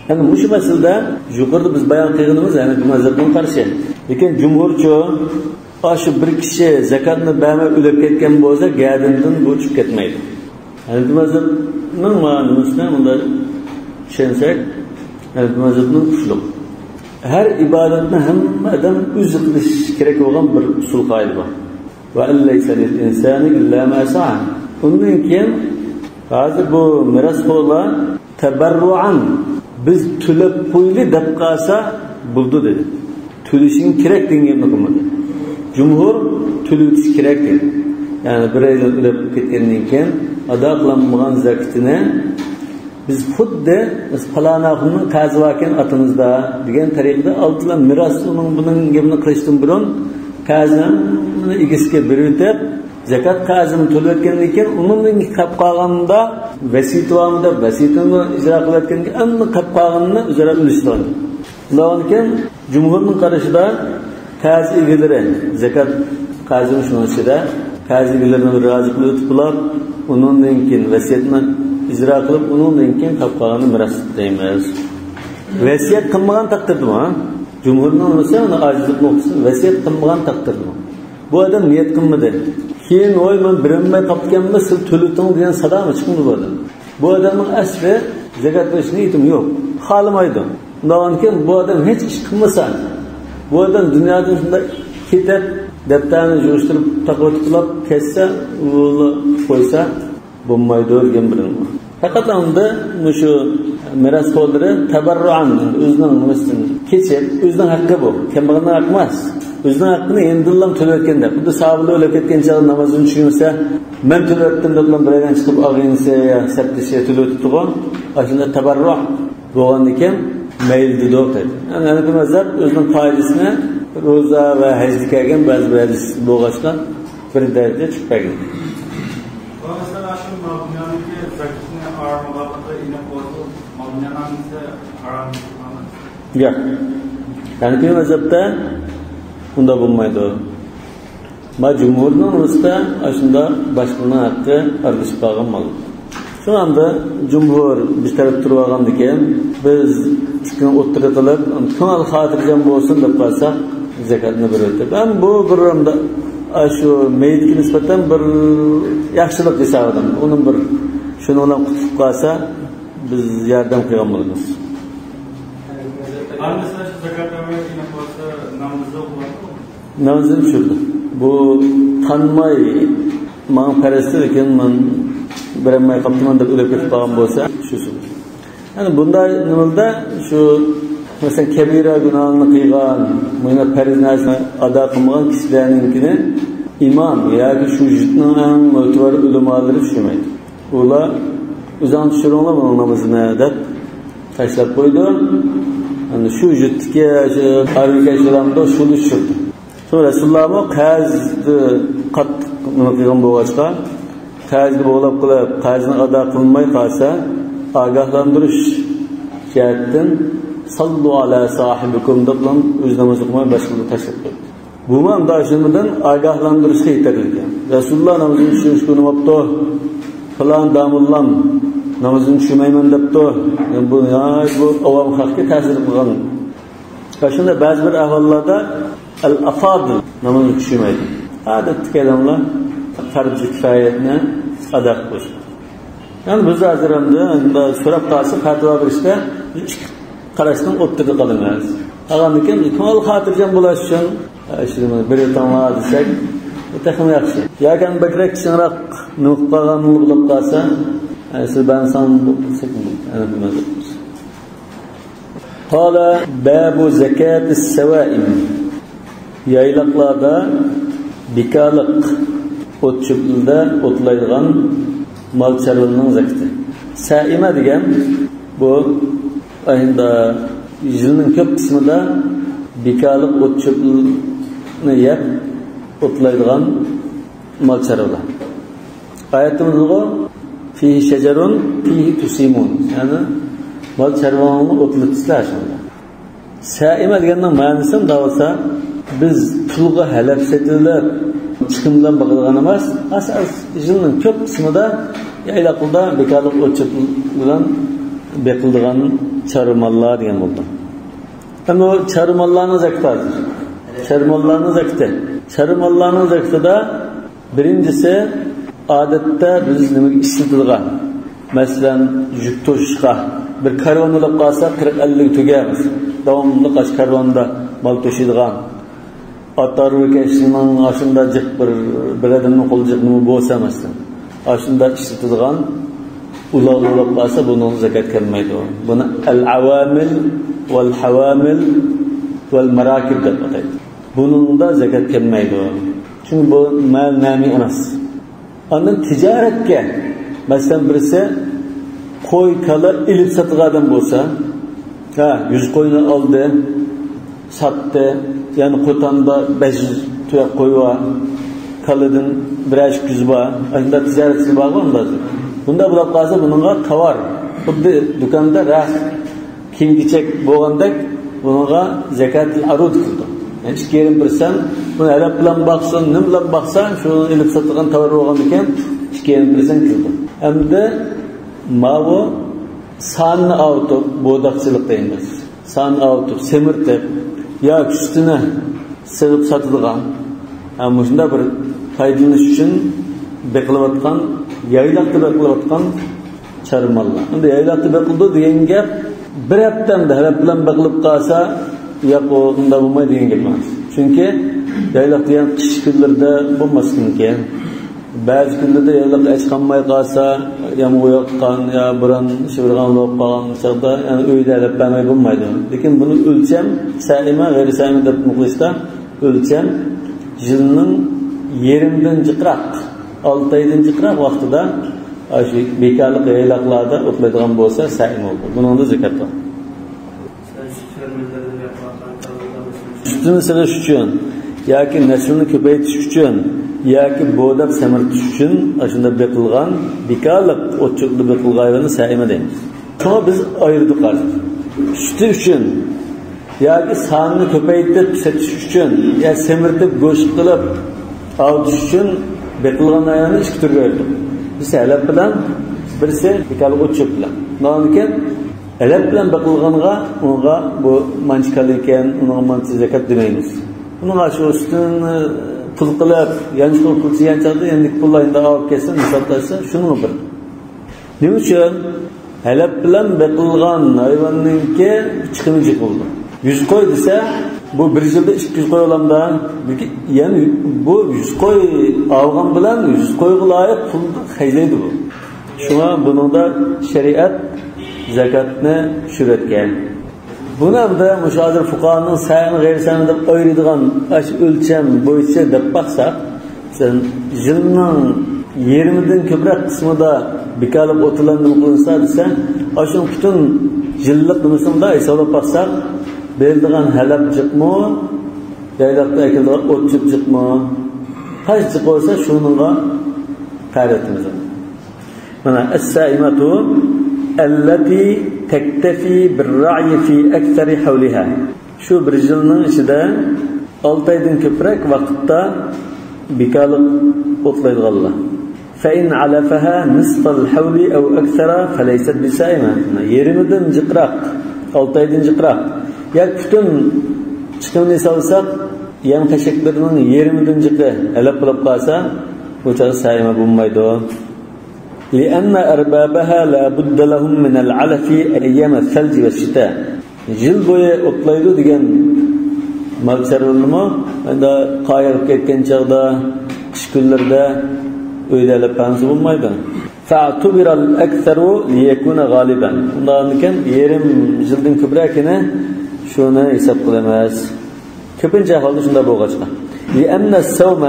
Yani bu masalada yuqorida biz bayon qilganimiz, ya'ni bu mazhabga qarshi. Lekin jumhurchi shu bir kishi zakatni bermay o'lib ketgan bo'lsa, gadindan bu chiqib ketmaydi. Yani bu mazhabning ma'nosida bunday tushunsak, yani bu mazhabning kuchli. Her ibadatni hamma odam o'zi qilish kerak bo'lgan bir usul qoida bor. Va allaysa lil insani illa ma sa'a. Undan keyin hozir bu mirosxo'rlar tabarruan biz to'lab qo'yli deb qolsa bo'ldi dedi. To'lishing kerak deganni qilmadi. Jumhur to'lish kerak dedi. Ya'ni bir oydan o'lib ketgandan keyin ado qilinmagan zakatini biz xuddi falanaxning qazi vakin atimizda degan tariqada altılan miros uning buning gapini qilishdan burun qazini egasiga berib zakat qazini to'layotgandan keyin uningning qolib qolganida vasiyatlarida vasiyatini ijro qilayotgandan keyin uni qolib qolganini o'zaro ulashtiradi. Undan keyin jumhurning qarashida qaz egalari zakat qazini shunchada qaz egalarini rozi qilib qilib uningdan keyin vasiyatni icra qilib undan keyin qolib qolganini miros deymiz. Vasiyat qilmagan taqdirda, jumhurning esa uni ojizlik nuqtasi vasiyat qilmagan taqdirda. Bu odam niyat qilmadi. Keyin voy men birinmay qopganimda siz to'lating degan sadami chiqdi bu odam. Bu odamning asli zakat berish niyatim yo'q. Xohlamaydi. Undan keyin bu odam hech ish qilmasa, bu odam dunyodan shunday ketib, daftarni yig'ishtirib taqvat qilib ketsa, uni qo'ysa bo'lmaydi degan bilim. Faqat unda shu mirosxo'rlari tabarruan o'zining nimasidan kechib, o'zining haqqi bu. Kambag'alning haqqi emas. O'zining haqqini endillam to'layotganda, xuddi sahobalar o'lib ketgancha namozini tushunsa, men to'layotdim deb bilan birgan chiqib olgansa, saptisha to'layotdi-ku. Shunda tabarru bo'lgan ekan, mayli dedi. Yani bu mazhab o'zining qoidasini ro'za va hajga kelgan ba'zi bir hadis bo'lg'achqa bir darajada chiqib qolgan. Ya, yani bir mazhabda bunda bulmaydı. Ma cumhurning usta aslında başqalarning haqqi aralashib qolgan mal. Şu anda cumhur bir taraf turib olgandan biz chiqin o'ttirib qilib, kanal xotirjam bo'lsin deb qolsak, zakatni beradi. Ben bu birimda shu meyitga nisbatan bir yaxshilik hisobidan, uning bir shuni bilan qutib qolsa, biz yordam qilgan bo'lamiz. Namazını düşürdü. Bu tanımay bana parası iken ben bilemay kaptımdan da ölüp ketip bağım bolsa şu. Yani bunda nimada şu mesela kebira günahını kıygan, muyna parizini ada kılmagan kişilerinkini imam yani şu jütnün en muteber ulemaları düşürmeydi. Ola uzan düşürüyorlar bunun namazını dep taşlap koydu. Yani şu jütteki arikaşlarımda şu düşürdü. Sonra Resulullah'ı qazni qattiq nima qilgan bo'lg'achqa, qazni bo'lib qilib, qazni ado qilmay qolsa, ogohlantirish jihatdan sallu ala sahibikum deb o'z namoz o'qimay boshqaga tashlab qo'ydi. Bu ham dashidan ogohlantirishga yetarlikan. Rasululloh namozini tushirishga unutdi. Falan damullam namozini tushirmayman debdi. Bu avom xalqqa ta'sir qilgan. Shunda ba'zi bir ahvollarda al-afadil namazı tushmaydi. Odatdagi odamlar farz kifoyatni ado qilish. Yani biz hozirda so'rab qolsa fatvo berishda qarashdan o'ttirib qolamiz. Qolgandan ko'l xotirjam bo'lish uchun shuni bir tomon desak, o'ta yaxshi. Yoki bakrak chinroq nuqtagan bo'lib qolsa, siz ben san ana bilmaydi. Qala babu zakatis sawaim. Yaylaqlarda bekarlik o'tchilda o'tlaydigan mal chorvaning zakati. Saima degan Bu ayında yılın köp kısmında bekalık ot çöpünü yap otlaydıgan mal çarılar. Ayetimiz o fihi şecerun fihi tusimun. Yani mal çarıvanını otlatışlar şimdi. Saima deganning ma'nosi da olsa biz pulga halab setilib chiqim bilan bag'ilgan emas, asas yilning ko'p qismida yaylaqilda bekarlik o'chib bilan beqildigan charmallar degan bo'ldi. Ana charmallarning zakati. Charmallarning zakatida birinchisi odatda biz nimaga ishlatilgan? Masalan, yuk to'shishga bir karvon olib qolsa 40-50 tugamiz. Davamlı kaç karvanda mal taşıdığan atarı keşinin aşında cık bir adamın kolcıkını boğsamazsın. Aşında işletidiğan ulaq basa bunun zekat gelmeydi o. Buna el-avamil vel-havamil vel-marakib de bataydı. Bunun da zekat gelmeydi o. Çünkü bu mal nami emas. Ondan ticaretke mesela birisi koy kala ilip satığı adam bolsa 100 koyunu aldı, sattı, yani kotanda 500 tuyak koyu var, kalıdın birazcık yüzü var, aslında ticaretçi var mı? Bunda bırak kalsa bununla tavar. Bu dükkanda rah, kim gidecek boğandak, bununla zekat-ı arud kıldı. Yani iki yerin birsen, bunu Arap bilen baksan, ne bilen baksan, şunu ilip satılan tavar boğan iken, iki yerin birsen kıldı. Hem de mavu, sanını avutup, boğdakçılık deyimiz. Sanını avutup, semirtip, ya üstüne sığıp satılgan, ama şunda bir faydalanış için beklivatkan, yaylakta beklivatkan çarmallar. Şimdi yaylakta bekildi diyen gap, bir haftan da helap bilen beklip kalsa, yak o unda bulmayı diyen gelmez. Çünkü yaylak diyen kış günlerde bulmasın ki, bazı günlerde yaylak açkanmay kalsa, ya uyakkan, ya buran şıvırgan olup kalan çağda, yani öyle helap vermeyi bulmaydı. Lakin bunu ölçem, saima, gayri saima da muklista, ölçem, yılının 20'den çıkrak, 6 aydan çıkrak vaxtıda, bekarlık yaylaklarda otlaydıgan bolsa saima oldu. Bunun da zekat var. Üstünü sığış üçün, yoki neslini ko'paytirish uchun yoki bo'dab samirtish uchun ashunda beqilgan bekarlik o'tchiqli beqilg'aylarni saima deymiz. Shuni biz ayirdik hozir. Suti uchun yoki sonini ko'paytirib setish uchun yo samirtib go'sht qilib avdish uchun beqilgan aylarni ikki turga ayirdik. Biz alab bilan birisi bekarlik o'tchiq bilan. Nonken alab bilan beqilganga unga bu manchkal ekan, unga manchi zakat demaymiz. Bunun aşı üstünü pul qilib, yanlış qilib chaqda endi pullarni olib kelsa, misollarsa shuni bir. Nima uchun? Halab bilan beqilgan hayvonninki chiqimichi bo'ldi. 100 qo'y desa, bu bir yilda 200 qo'y olamda. Ya'ni bu 100 qo'y olgan bilan 100 qo'yga loyiq pul xaylaydi bu. Shuna buningda shariat zakatni tushirgan. Buna da müşahede fuqahanın sayını gayri sayını da ayırdıgan aş ölçem boyunca da baksak, sen yılının 20'den köprek kısmı da bekarlık otulanını kılınsa desen, aşın bütün yıllık nümusunda hesabına baksak, belirdiğin helapcık mı, yaylakta ekildiğin otçıkcık mı, kaçcık olsa şununla gayretimiz var. Bana es-saimatu elleti tektefi bir-ra'yi fi ekseri havliha. Şu bir yılının içinde 6 aydan köprek vakitte bekarlık otlaydıganlar. Fe-in alafaha nisfal havli ev eksera feleysat bisaima. 20'den çıkrak, 6 aydan çıkrak. Ya bütün çıkımını salsak, yan kaşıklarının 20'den çıkrak elap bulup kalsa, bu çağda saima bulmaydı. لأن أربابها لا بد لهم من العلف أيام الثلج والشتاء. Yıl boyu otlaydı diyen malçarılımı da kayıp ketken çağda kış günlerde öyle lepansı bulmaydı. فَاعْتُبِرَ الْاَكْثَرُ لِيَكُونَ غَالِبًا. Bundan iken yerim yıldın kübrekine şunu hesap kılamaz. Köpünce halde şunda boğaçka. لأن الصوم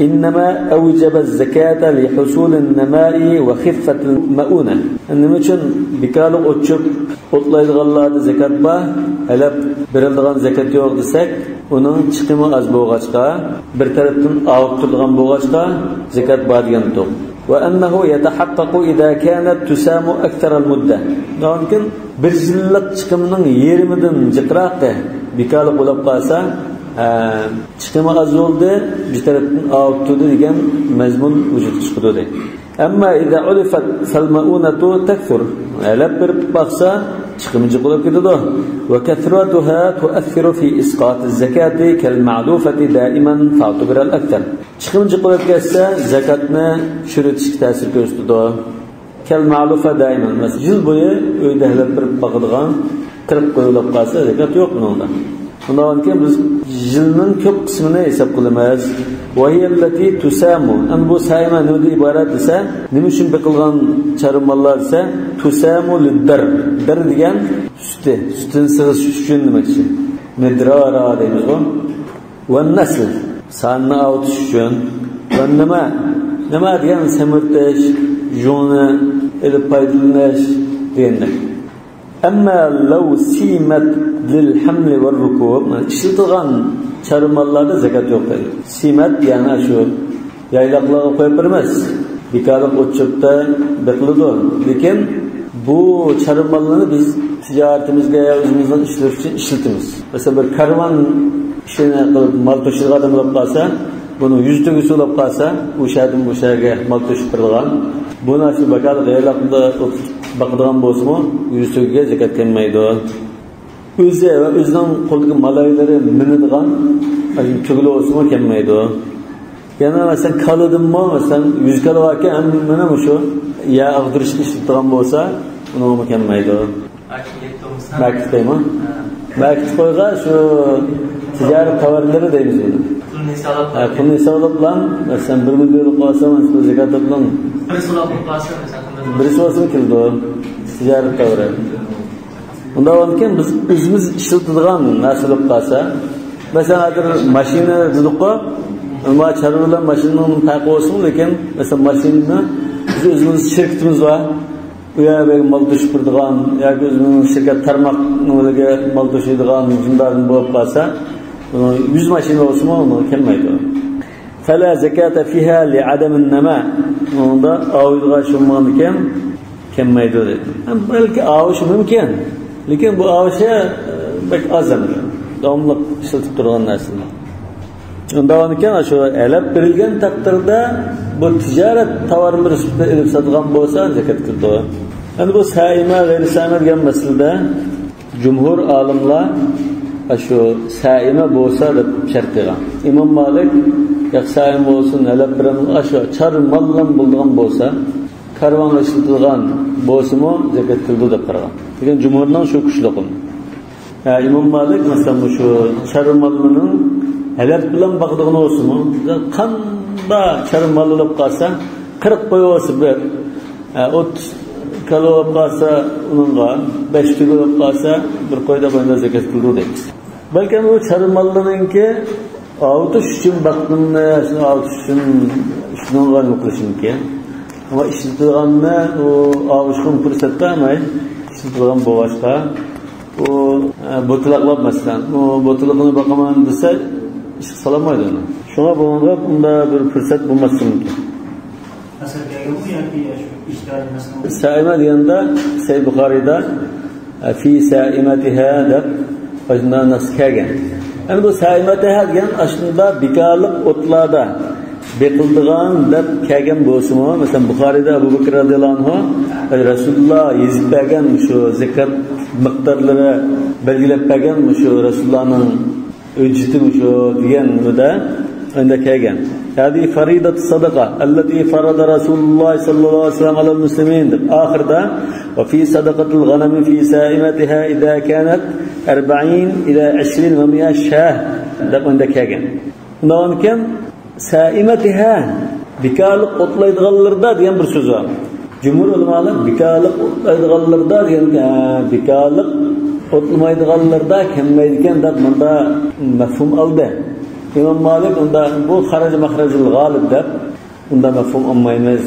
إنما أوجب الزكاة لحصول النماء وخفة المؤونة. إنما شن بكالو أتشب أطلعت غلّاد زكاة با ألب برلدغان زكاة يوق دسك onun çıkımı az boğaçta bir taraftan ağıttırılgan boğaçta zekat badiyantı. Ve ennehu yetahaqqaqu idâ kânet tüsâmu ekteral mudde. Lakin bir yıllık çıkımının 20'den jiqraqı bikalık olab qalsa çıkımı az oldu bir taraftan ağıttırdı degan mazmun vücut çıkıdı deydi. Amma idâ ulifat falmaûnetu tekfur. Alab bir baqsa çıkımcı olab ketadi. Ve kethratuha tu'athiru fi isqatiz zakati kal ma'lufati daiman fa'tubir al-akthar. Çıkımcı olab ketsa zakatni tushirishga ta'sir ko'rsatadi. Kal ma'lufa daiman. Masalan, yil bo'yi uyda halab bir baqadigan kirib qo'yilib qolsa zakat yo'q bunda. Bundan keyin biz yilning ko'p qismini hisob qilamiz. Va hiyallati tusamu. An bu sayma nima iborat desa, nima uchun biqilgan charmallar desa, tusamu lidar. Dar degan sutni sig'ish uchun demoqchi. Midrara deymiz bu. Va nasl. Sanni avtish uchun. Va nima degan samirtish, joni ilib foydalanish deganlar. Amma law simat lil haml va rukub, ishlatilgan charmallarda zakat yo'q deydi. Simat yana shu yaylaqlarga qo'yib bermas. Bikalık o'tchibda biqiladi. Lekin bu charmallarni biz tijoratimizga, o'zimizning ishlash uchun ishlatamiz. Masalan, bir karvon ishini qilib mol to'shirgan odam bo'lib qolsa, buni 100 tugisi bo'lib qolsa, o'shadan bu yerga mol to'shib turgan. Buni shu bakalık yaylaqda baqadigan bo'lsa-mu, 100 tugiga zakat kelmaydi. O'zi va o'zining qo'lidagi malaylari minadigan tugli o'sma kelmaydi. Yana masalan kalidimmi, masalan 100 kilo yoki mana shu ya ag'dirishga ishlatgan bo'lsa, uni kelmaydi. Maktabmi? Maktabga shu tijorat tovarlari deymiz buni. Pulni hisoblab bilan masalan 1 million qolsa, mana zakat bilan bir so'zim keldi. Tijorat tovari. Undan keyin biz o'zimiz ishlatadigan narsalar qolsa, masalan agar mashina dedik-ku, nima charvalar mashinani taqib olsin, lekin masalan mashinani biz o'zimiz shirkatimiz bor. U yerga mol to'shib turadigan yoki o'zimizning shirkat tarmoqlariga mol to'shaydigan jumlarni bo'lib qolsa, 100 mashina bo'lsa, uni kelmaydi. Fala zakata fiha li adam an-nama. Unda avizga shumanken kelmaydi dedi. Balki avish mumkin. Lekin bu avishga bek azamdir. Davomli ishlatib turgan narsalar. Undan keyin shu alab berilgan taqdirda bu tijorat tovarlar ustida ilib sotgan bo'lsa zakat kirdi. Endi bu saima va saima degan masalada jumhur olimlar shu saima bo'lsa deb shart qilgan. Imom Malik saima bo'lsin, alab bilan shu char mallan bo'lgan bo'lsa, karvonga ishlatilgan bo'lsa-mu zakat kirdi deb qaragan. Lekin jumhurning shu kuchliqi. İmam Malik masalan şu çarmalının alab bilan baqadigan bo'lsa-mu, qanda çarmal olib qolsa, 40 qo'y bo'lsa bir 30 kilo olib qolsa, uningga 5 kilo olib qolsa, bir qo'yda bunda zakat kirdi deydi. Balki bu çarmallarninki avtish uchun baqdimni, avtish uchun shunga qilishimki. Ama ishlatilganni u avishga fursat bermay, ishlatilgan bo'g'ashqa o botilaqlab masalan, o botilaqni baqaman desa, ish qilolmaydi uni. Shunga bo'lganda bunda bir fursat bo'lmasi mumkin. Masalan, bu yoki ishlar masalan Saima deganda Sahih Buxoriyda fi saimatiha deb o'zina nas kelgan. Endi bu saimatiha degan aslida bekorlik o'tlarda beqildigan deb kelgan bo'lsa-mu, masalan Buxoriyda Abu Bakr radhiyallohu anhu Rasululloh yezib bergan shu zakat miqdorlari belgilab bergan shu Rasulullohning o'jiti shu deganida unda kelgan. Hadi faridatu sadaqa allati farada Rasululloh sallallohu alayhi vasallam alal muslimin deb oxirda va fi sadaqatil ghanam fi saimatiha idha kanat 40 ila 20 va 100 shah deb unda kelgan. Undan keyin saimatiha bekorlik o'tlaydiganlarda degan bir so'z bor. Jumhur ulamolar bekorlik o'tlaydiganlarda degan bekorlik o'tlamaydiganlarda kelmaydigan deb bunda mafhum oldi. İmam Malik unda bu xaraj mahrajul g'olib deb unda mafhum olmaymiz.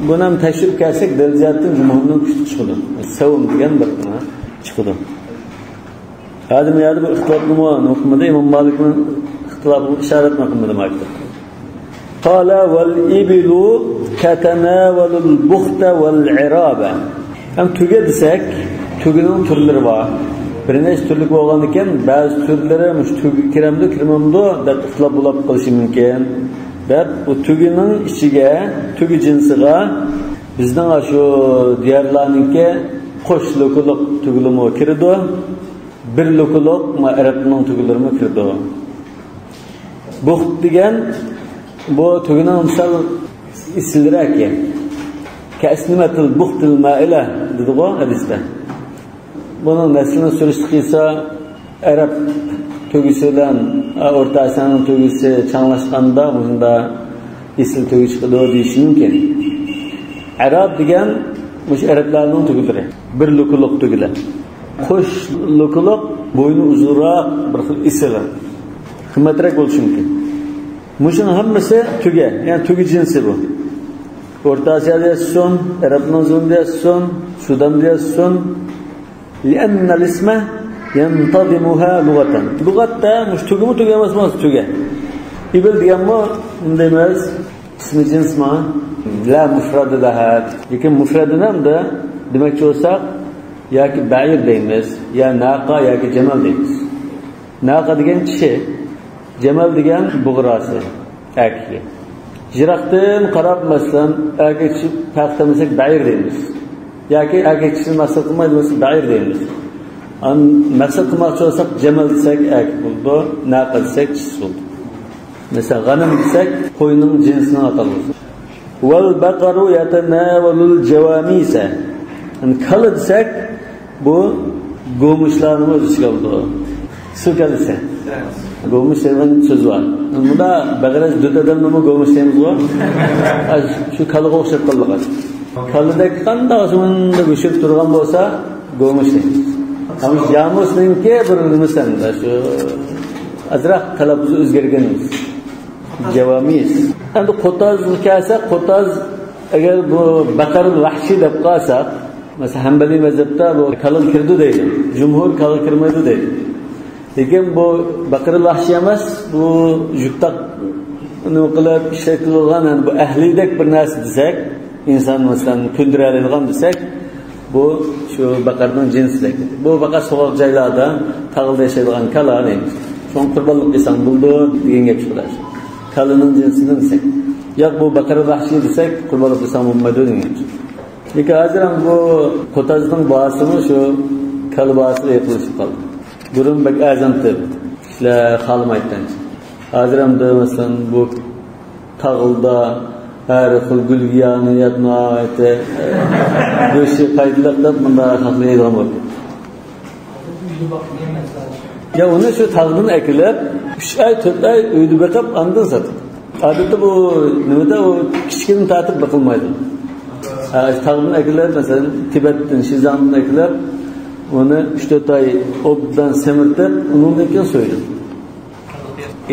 Buni ham tashrif kelsak Dilzatning jumhurning kuchli chiqadi. Savum degan bir chiqadi. Hadi bu yerda bu ixtilofni hukmida Imom Malikning ixtilofini ishorat qilmadi maktab. Qala wal ibilu katanawalul buxta wal iraba. Ham tuga desak, tugining turlari bor. Bir necha turli bo'lgan ekan, ba'zi turlari mush tugi kiramda kirmamdi deb ixtilof bo'lib qolishi mumkin. Deb bu tugining ichiga, tugi jinsiga bizning shu diyorlarningki qo'shluqliq tugilimi kirdi. Bir luquluq arabning tugilarimi kirdi. Buxt degan bu tugining misol islirak ekan. Kasnimatul buxtul ma'ila dedi-ku hadisda. Bunun neslini sürüştü qilsa Arab tugisi bilan O'rta Osiyoning tugisi changlashganda bunda isl tugi chiqdi deyish mumkin. Arab degan mush arablarning tugilari. Bir luquluq tugilar. Qo'sh luquluq bo'yni uzunroq bir xil isl. Qimmatroq bo'lishi mumkin. Mushuning hammasi tuga, ya'ni tugi jinsi bu. O'rta Osiyoda yashasin, Arabning zonida yashasin, Sudanda yashasin. لأن الاسم ينتظمها لغة. لغة مش تجمع تجمع بس ما تجمع. يبل ديامو ندمز اسم جنس ما لا مفرد لها. لكن مفرد نام ده demek ki olsa ya ki بعير deyimiz ya naqa ya ki cemal deyimiz. Naqa degan kishi, cemal degan bug'rasi, erkak. Jiroqdan qarab masalan erkak kishi taqtamasak بعير deyimiz. Yoki erkak kishini maqsad qilmaydi bo'lsa ba'ir deymiz. Maqsad qilmoqchi bo'lsak jamal desak erkak bo'ldi, naqa desak kishi bo'ldi. Masalan g'anam desak qo'yning jinsini ataladi. Wal baqaru yatanawalul jawamisa. Kala desak bu go'mushlarni o'z ichiga oladi. Suka desa. Go'mush degan so'z bor. Bunda bag'raj dutadan nima go'mush deymiz bor? Shu kalaga o'xshab qoladi. Kalidagi qanday o'zimda go'shib turgan bo'lsa, go'mush deymiz. Ama jamusninki bir nimasanda shu azroq talabbuzi o'zgarganmiz. Javomis. Endi qo'toz kelsa, qo'toz agar bu baqarul vahshi deb qolsak, masalan Hanbali mazhabda bu kalil kirdi deydi. Jumhur kalil kirmaydi deydi. Lekin bu baqarul vahshi emas, bu juqtaq nima qilib ishlatilgan bu ahlidek bir narsa desak, inson masalan kundiradigan desak, bu shu baqarning jinsidir. Bu baqar so'g'oq joylarda tag'ilda yashaydigan kala deymiz. So'ng qurbonlik qilsang bo'ldi degan gap chiqadi. Kalaning jinsidan desak, yo'q bu baqara vahshiy desak, qurbonlik qilsang bo'lmaydi degan gap. Lekin hozir ham bu qotazning bahosini shu kala bahosiga yaqinlashib qoldi. Burun bak azamtib, ishlar xolmaydan. Hozir ham masalan bu tag'ilda her xil gulgiyani yadma ayte go'shi qaydlaqdan bunda haqlaydigan bo'ldi. Ya uni shu tag'dan akilib 3 oy 4 oy uyda boqib andan sotib. Odatda bu nimada u kichkina tatib boqilmaydi. Tag'dan akilib masalan Tibetdan Shizandan akilib uni 3-4 oy obdan semirtib undan keyin so'ydi.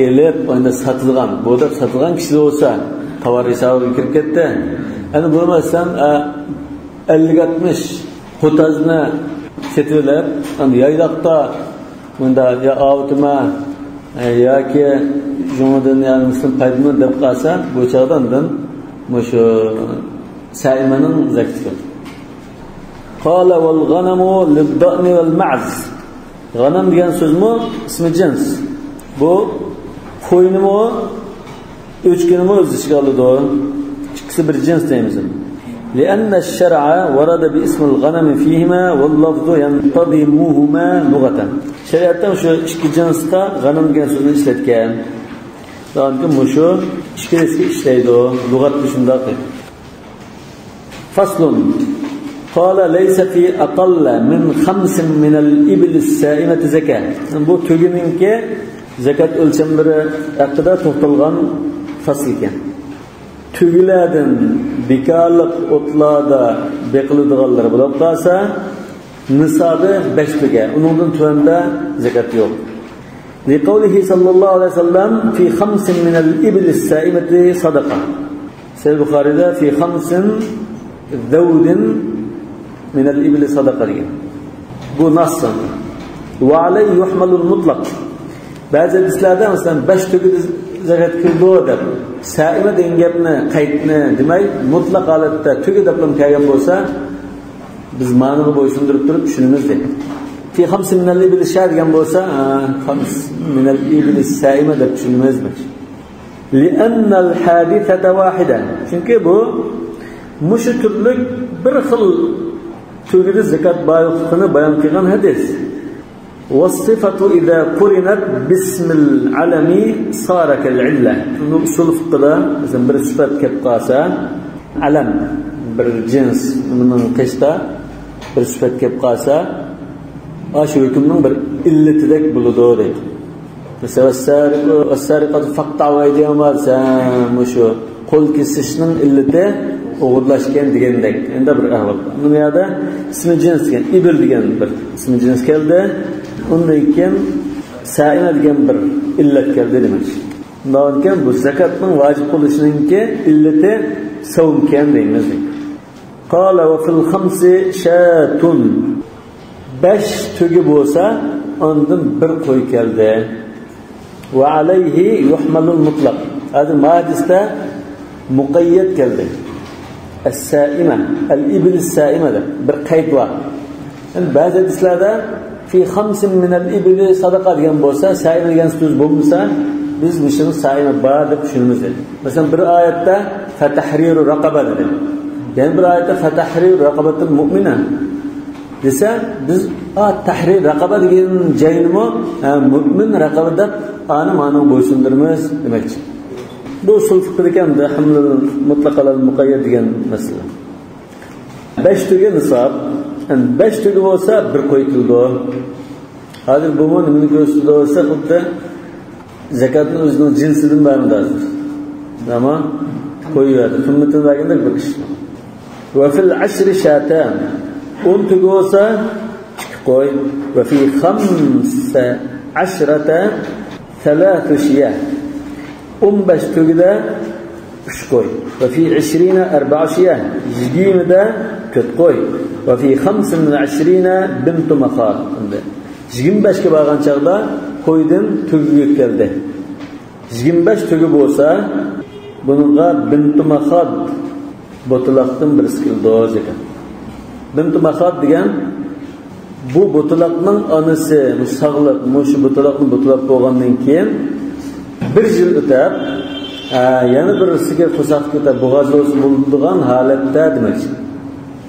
Elib onda sotilgan, bu da sotilgan kishi bo'lsa tovar hisobiga kirib ketdi. Endi bo'lmasam 50-60 qo'tazni setilib, endi yayloqda bunda ya avtoma yoki jo'madan yani muslim paydman deb qolsa, bu chog'dan shu saimaning zakati. Qala wal ghanamu lid-da'ni wal ma'z. G'anam degan so'zmi ismi jins. Bu qo'ynimi o'chkinimi o'z ichiga oladi. İkisi bir cins deymiz. لأن الشرع ورد باسم الغنم فيهما واللفظ ينتظمهما لغة. Şeriatdan şu iki cinsda g'anam degan so'zni ishlatgan. Lekin mushu ikkisiga ishlaydi. Lug'atda shunday. Faslun قال ليس في أقل من 5 من الإبل السائمة زكاة. Bu tugininki zakat o'lchamlari haqida to'xtalgan fasl ekan. Tugilardan bekarlik o'tlarda beqiladiganlar bo'lib qolsa, nisobi 5 tuga, uningdan tuanda zakat yo'q. لقوله صلى الله عليه وسلم في 5 من الإبل السائمة صدقة. سيد البخاري في 5 ذود من الإبل صدقة diyen. Bu nasıl? Ve aleyhi yuhmalul mutlak. Bazı hadislarda mesela 5 tügü zakat kıldığı der. Saime degan gapni qaytni demay, mutlaq holatda tügü deblam kelgan bo'lsa, biz ma'noga bo'ysundirib turib tushunamiz deydi. Fi 5 min al-ibil sha degan bo'lsa, 5 min al-ibil saime deb tushunamizmi? Li'anna al-hadithata wahida. Chunki bu mushu turlik bir xil tügüde zakat bayıqını bayan qilgan hadis. والصفة إذا قرنت باسم العلم صار كالعلة. Usul fiqhda mesela bir sifat kelib qolsa, alam bir jins bunun qishda bir sifat kelib qolsa, shu hukmning bir illatidek bo'ladi deydi. Mesela as-sariqatu faqta'u aydiyahum bo'lsa, shu qo'l kesishning illati o'g'irlashgan degandek. Endi bir ahvol. Buni yerda ismi jins degan, ibil degan bir ismi jins keldi. Undan keyin saima degan bir illat keldi demak. Undan keyin bu zakatning vojib bo'lishininki illati savmkan deymiz. Qala va fil 5 shatun. 5 tugi bo'lsa, ondan bir qo'y keldi. Va alayhi yuhmalul mutlaq. Hadi hadisda muqayyad keldi. As-saima, al-ibil as-saima da bir qayd bor. Yani ba'zi hadislarda fi 5 min al-ibil sadaqa degan bo'lsa, saima degan so'z bo'lmasa, biz buni saima bor deb tushunamiz. Masalan, bir oyatda fatahriru raqaba dedi. Yani bir oyatda fatahriru raqabatul mu'mina desa, biz tahrir raqaba degan joyini mu'min raqaba deb ani ma'no bo'ysundirmiz demakchi. Bu usul fiqhda ham hamlul mutlaq alal muqayyad degan masala. 5 tuga nisob, 5 tuga bo'lsa bir qo'y kildi. Hozir bu nimani ko'rsatdi bo'lsa, xuddi zakatning o'zining jinsidan baridir. Ammo qo'yadi. Qimmatini berganda bir ish. Va fil 10 shatan. 10 tuga bo'lsa 2 qo'y. Va fi 15 3 shiyah. 15 tugida 3 qo'y. Va fi 20 4 shiyah. 20da 4 qo'y. Va fi 25 bint makhad. 25 ga borgan chaqda qo'ydan tugi keldi. 25 tugi bo'lsa, bunga bint makhad botilaqdan bir skildo zakat. Bint makhad degan bu botilaqning onasi, musag'liq, mushu botilaqni botilab bo'lgandan keyin bir yil o'tib, yana birisiga qo'saq ketib bo'g'azlosi bo'ladigan holatda demak.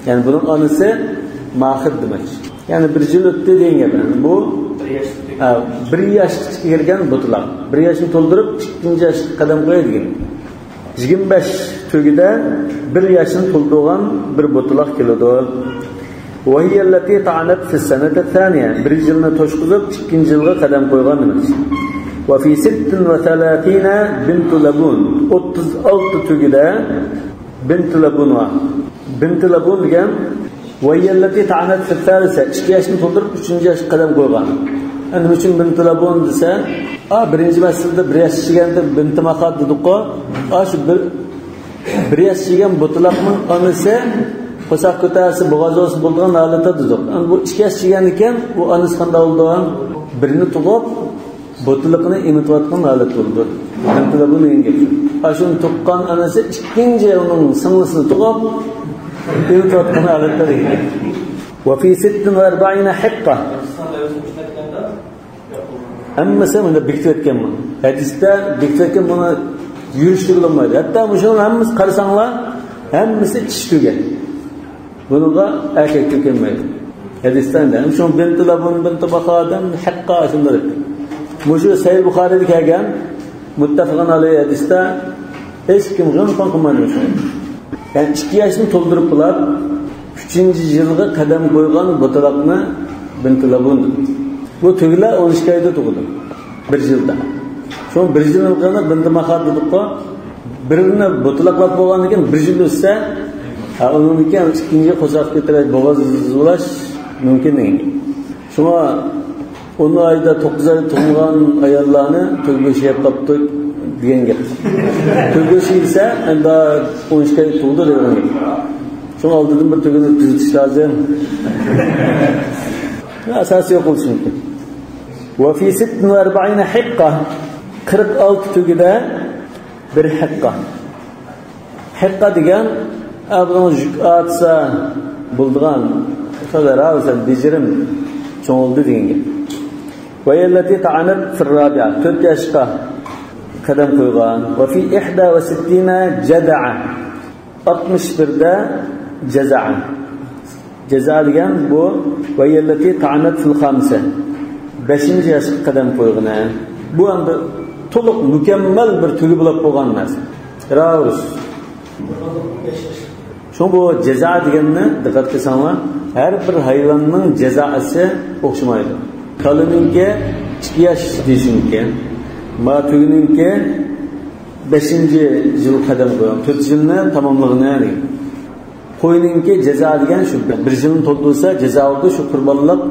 Yani bunun onasi mahid demak. Yani bir yil o'tdi degan gap. Bu 1 yoshga kirgan botilaq. 1 yoshni to'ldirib 2 yoshga qadam qo'yadigan. 25 tugida 1 yoshni to'ldirgan bir botilaq keladi. Va hiya allati ta'anat fi sanati thaniya. 1 yilni to'shqizib 2 yilga qadam qo'ygan demak. Va fi 36 bint labun. 36 tugida bint labun va bint labun degan va hiya allati ta'anat fi thalitha. 2 yoshni to'ldirib 3 yoshga qadam qo'ygan. Nima uchun bint labun desa, birinchi masalada 1 yosh chiganda bint makhad dediq-ku. Shu 1 yosh chigan botilaqning onasi qo'saq ko'tarsa bo'g'azosi bo'lgan holatda dedik. Bu 2 yosh chigan ekan, bu onasi qanday bo'ldi? Birini tug'ib botilaqni emitayotgan holat bo'ldi. Bint labun degan gap. Shuni tuqqan onasi ikkinchi uning singlisini tug'ib emitayotgan holatda degan. Va fi 46 hiqqa. Hammasi bunda bekitayotganman. Hadisda bekitayotgan buni yurishtirib bo'lmaydi. Hatto shuni hammasi qarasanglar, hammasi ish tugan. Bunga erkak kelmaydi. Hadisdan ham shu bint labun bint baqadan hiqqa shunday. Mushu Sahih Buxoriyda kelgan muttafaqan alayhi hadisda hech kim g'am qilmaydi. Yani 2 yoshni to'ldirib qilib 3-yilga qadam qo'ygan botilaqni bint labun. Bu tuglar 12 oyda tug'di. 1 yilda. Şu 1 yil o'tganda bint makhad dediq-ku. Birini botilaqlab bo'lgandan keyin 1 yil o'tsa, undan keyin ikkinchi qo'shaq ketirib bo'g'oz zulash mumkin emas. Shunga 10 ayda 9 ay tug'ilgan ayollarni to'ygo'shi yeb qopdik degan gap. To'ygo'shi esa endi 12 ay tug'di degan gap. Şunu aldırdım bir tügünü düzültüş lazım. Asası yok olsun ki. Ve fi 46 hikka 46 tügüde bir hikka. Hikka degen abdana jük atsa bulduğan kadar ağızdan bicirim çoğuldu degen gibi. Ve yelleti ta'anat firrabi'a 4 yaşka kadem koygan. Ve fi 61 ceda'a 61'de Ceza'a. Ceza degan bu ve yellati ta'anat fil khamsa. 5. yaşga qadam qo'ygan. Bu endi to'liq mukammal bir tugi bo'lib qolgan narsa. Ravus. Shu bu ceza deganni diqqat qilsanglar, har bir hayvonning jazosi o'xshamaydi. Kalininki 2 yosh deyishingki, ma tugininki 5. yil qadam qo'ygan. 4 yilni tamomlagani. Qo'yninki jazo degan shu. 1 yilni to'ldirsa jazo oldi, shu qurbonlik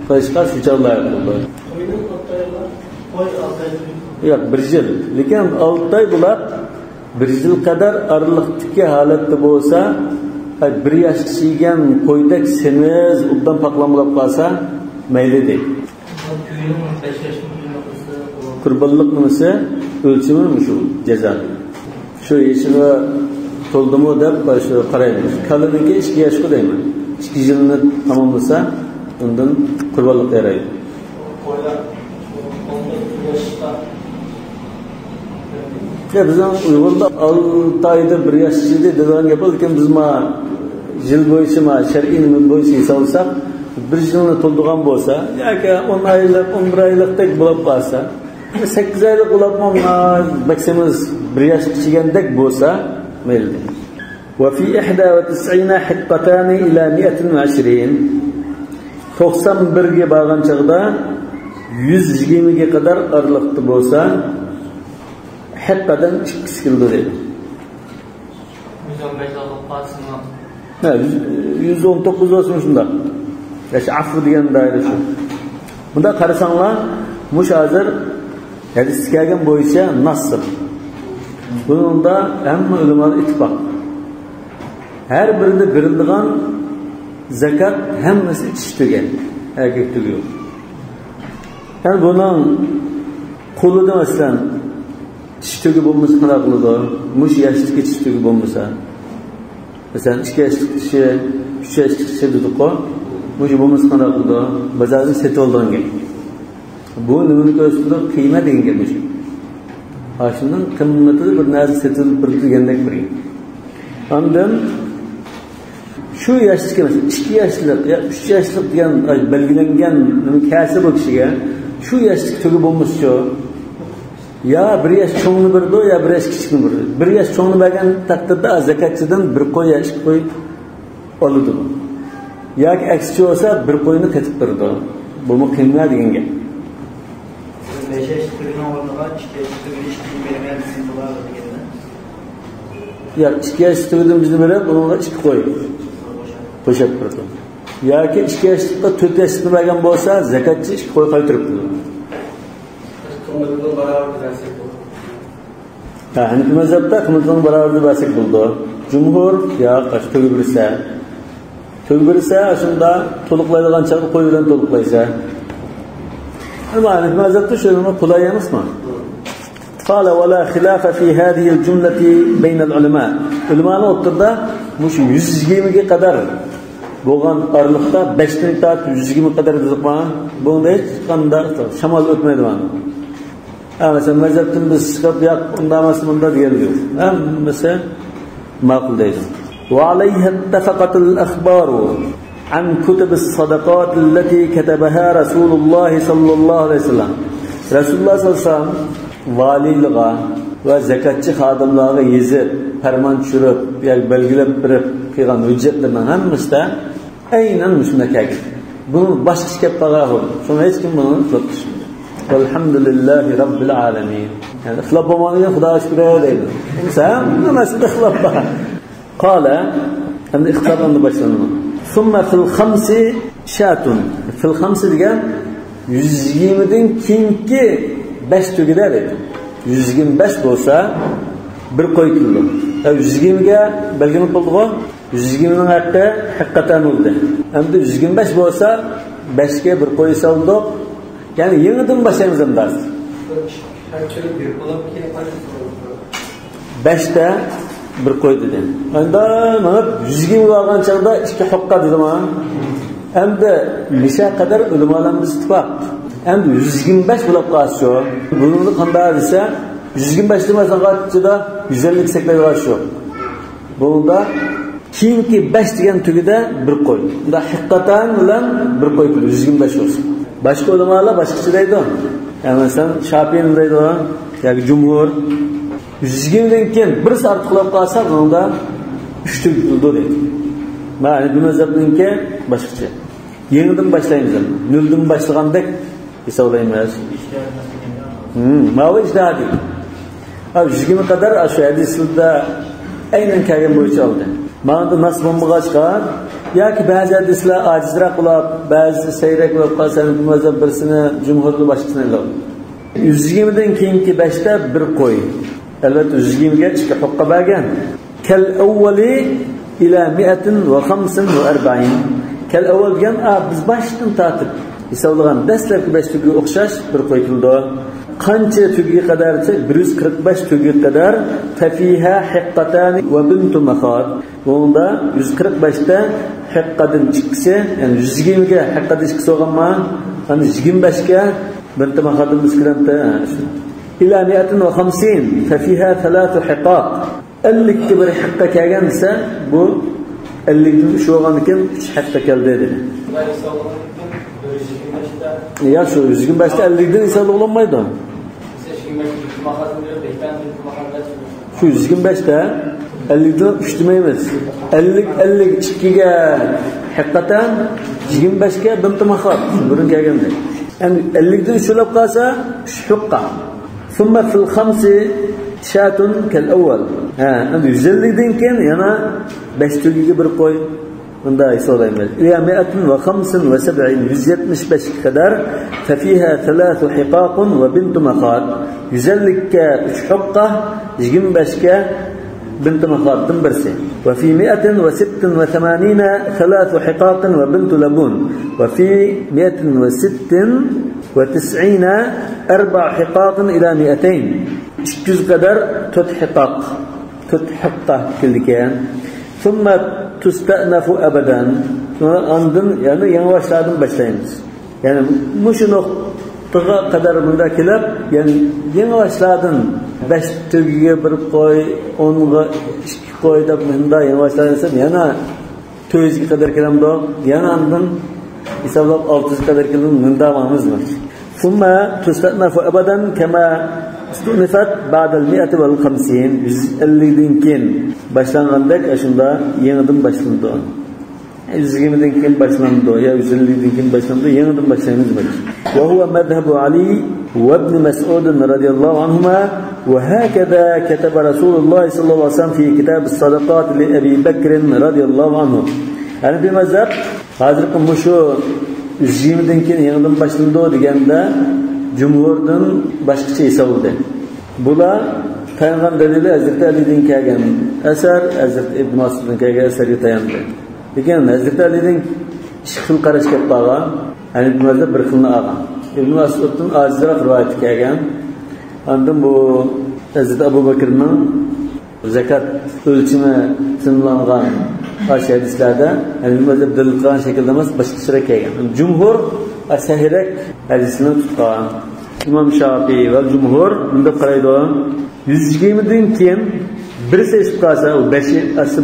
qilishga shu chorlar bo'ldi. Qo'yning 6 oylar, qo'y 6 oy. Yo'q, 1 yil. Lekin 6 oy bo'lib 1 yil qadar araliqdagi holatda bo'lsa, 1 yoshgacha yegan qo'ydak semiz, ubdan paqlamlab qolsa, mayli deydi. Qurbonlik nimasi o'lchimi shu jazo. Shu yeshini to'ldimi deb shu qaraymiz. Kalininki 2 yoshga deyman. 2 yilni tamomlasa, undan qurbonlik yaraydi. Qo'ylar 10 yoshda. Bizning Uyg'urda 6 oyda 1 yoshchi degan gap bor, lekin biz ma yil bo'yicha ma shar'iy nima bo'yicha hisoblasak, 1 yilni to'ldirgan bo'lsa, yoki 10 oylik, 11 oylikdek bo'lib qolsa, 8 oylik bo'lib maksimiz 1 yoshga chigandek bo'lsa, mayli. Wa fi 91 hiqqatan ila 120 91 ga borgan chaqda 120 ga qadar araliqda bo'lsa, hiqqadan 2 kildi deydi. 115 olib qolsinmi? Ha, 119 olsun shunda. Yaş affu degan daira shu. Bunda qarasanglar, mush hozir hadisga kelgan bo'yicha nasr. Bunda hamma ulamolar ittifoq. Har birida berilgan zakat hammasi ichishtigan. Erkak tugiyor. Yani bunun qo'lida masalan ichishtugi bo'lmasa qanaqa qiladi? Mush yoshlikka ichishtugi bo'lmasa. Masalan 2 yoshlik kishi, 3 yoshlik kishi dedi-ku, mush bo'lmasa qanaqa qiladi? Bozordan sotib olgan. Bu nimani ko'rsatadi? Qiymat degan gap shu. Ashundan qimmatli bir narsa setilib turgandek bir. Ondan shu yoshlikka 2 yoshlik yo 3 yoshlik degan belgilangan nima kasb bu kishiga shu yoshlik tugi bo'lmasa, ya 1 yosh cho'ngni birdi, ya 1 yosh kichikni birdi. 1 yosh cho'ngni bergan taqdirda zakatchidan 1 qo'y ya 2 qo'y oladi. Yoki aksicha bo'lsa 1 qo'yni qetib turdi. Bu qiymat degan gap. 5 yosh tugini o'rniga 2 yosh tugini ishni bermayapsiz bo'ladi deganda. Ya 2 yosh tugidan bizni berib, unga 2 qo'y qo'shib turdi. Yoki 2 yoshlikda 4 yoshni bergan bo'lsa, zakatchi 2 qo'y qaytirib turdi. Hanifi mazhabda qimmatdan barobar basak bo'ldi. Jumhur ya qash to'g'rirsa shunda to'liqlaydigan chaqda qo'y bilan to'liqlaysa. Ama Hanifi mazhabda shu nima qulay emasmi? Qala wala khilafa fi hadhihi al-jumlati bayna al-ulama. Ulamani o'rtada mush 120 ga qadar bo'lgan araliqda 5 dan tortib 120 qadar rizqman. Bunda hech qanday shamol o'tmaydi mana. Mesela mezhepten biz çıkıp yak undaması bunda diyebiliyor. Mesela makul değil. وعليها اتفقت الأخبار عن كتب الصدقات التي كتبها رسول الله صلى الله عليه وسلم. رسول الله صلى الله عليه وسلم valiliğe ve zakatçı xadimlarga yezib, farmon tushirib, yoki belgilab berib qilgan hujjatlarning hammasi da aynan shunday kelgan. Buni boshqa ish kelib qolgan. Shuni hech kim buni qilib tushunmaydi. Elhamdülillahi Rabbil alemin. Yani ixlab bo'lmaniga Xudoga shukr deydi. Inson nimasida ixlab bor? Qala, endi ixlobni boshlanadi. Summa fil khamsi shatun. Fil khamsi degan 120'den keyingi 5 tugida dedi. 125 bo'lsa bir qo'y kildi. 120 ga belgilanib bo'ldi-ku. 120 ning haqqi haqiqatan bo'ldi. Endi 125 bo'lsa 5 ga bir qo'y soldik. Ya'ni yangidan boshlaymiz endi. 5 ta bir qo'y dedi. Endi mana 120 olgan chaqda 2 haqqa dedimi? Endi necha qadar ulamolarimiz ittifoq. Endi 125 bo'lib qolsa, buni qanday desa 125 demasan qachida 150 saklayib olsa. Bunda keyingi 5 degan tugida bir qo'y. Unda haqiqatan bilan bir qo'y 125 bo'lsa. Boshqa ulamolar boshqacha deydi. Yani sen Şafii'nin deydi, yoki Jumhur 120 dan keyin bir ortiqlab qolsa, bunda 3 tug bo'ldi deydi. Mana bu mazhabningki boshqacha. Yangidan boshlaymiz. Noldan boshlagandek hisoblaymiz. Ma'vo ijtihodiy. 120 qadar shu hadisda aynan kelgan bo'yicha oldi. Mana nas bo'lmag'achqa yoki ba'zi hadislar ojizroq bo'lib, ba'zi sayrak bo'lib qolsa, bu mazhab birsini Jumhurni boshqasini oladi. 120 dan keyingi 5 ta bir qo'y. Albatta 120 ga 2 haqqa bergan. Kal awwali ila 145. Kal avval degan biz boshdan tortib hisoblagan dastlabki 5 tugiga o'xshash bir qo'y kildi. Qancha tugiga qadarcha 145 tugiga qadar tafiha hiqqatan va bintu makhad. Bunda 145 ta hiqqadan chiqsa, ya'ni 120 ga hiqqadan chiqsa olganma, ana 25 ga bintu makhaddan miskilanta. Ila 150 tafiha 3 hiqqat. 50 ga bir hiqqa kelgan desa, bu 50 dan shu olgandan 3 hiqqa keldi dedi. Ya şu 125'te 50'den hesap olunmaydı. Şu 125'te 50'den 3 demeyimiz. 52'ye hakikaten 25'e binti mahar. Burun gelgende. Yani 50'den şulab kalsa şukka. Thumma fil khamsi şatun kel evvel. Yani 150'den ken yana 5 tügiye bir koy. Bunda hisoblaymiz. İla 175 kadar ففيها 3 حقاق وبنت مخاض. 150 ga 3 haqqa, 25 ga bint makhaddan birsi. وفي 186 3 حقاق وبنت لبون. وفي 196 4 حقاق إلى 200. 200 kadar 4 حقاق. 4 haqqa keldiken. ثم تستأنف أبدا. Andın yani yavaşlardan başlayınız. Yani muşu noktaga kadar bunda kelip, yani yavaşlardan 5 tügiye bir koy, 10'ga 2 koy da bunda yavaşlardan yana 200'e kadar kelamda, yana andın hesaplap 600'e kadar kelam bunda amamız var. ثم تستأنف أبدا كما استؤنفت بعد 150. 150'den keyin başlangandak aşında yeniden başlandı. 120'den keyin başlandı ya 150'den keyin başlandı, yeniden başlayınız böyle. Ve huve mezhebu Ali ve ibn Mes'ud radıyallahu anhuma ve hakeza ketebe Resulullah sallallahu aleyhi ve sellem fi kitab-ı sadakat li Ebi Bekr radıyallahu anhu. Yani bir mezhep hazırki muşu 120'den keyin yeniden başlandı degende Cumhurdan başqacha hisoblanadi. Bular tayangan dalili Hazreti Ali'den kelgan asar, Hazreti Ibn Mas'uddan kelgan asarga tayanadi. Lekin Hazreti Ali'den ikki xil qarash kelib qolgan, yani bu mazhab bir xilni olgan. Ibn Mas'uddan ojizroq rivoyat kelgan. Ondan bu Hazreti Abu Bakrning zakat o'lchimi tinlangan hadislarda, yani bu mazhab dalil qilgan shaklda emas, boshqacha kelgan. Jumhur asahirek hadisini tutgan. İmam Şafii ve Cumhur bunda qaraydi. 120'den keyin bir seçip qalsa, o 5'i asli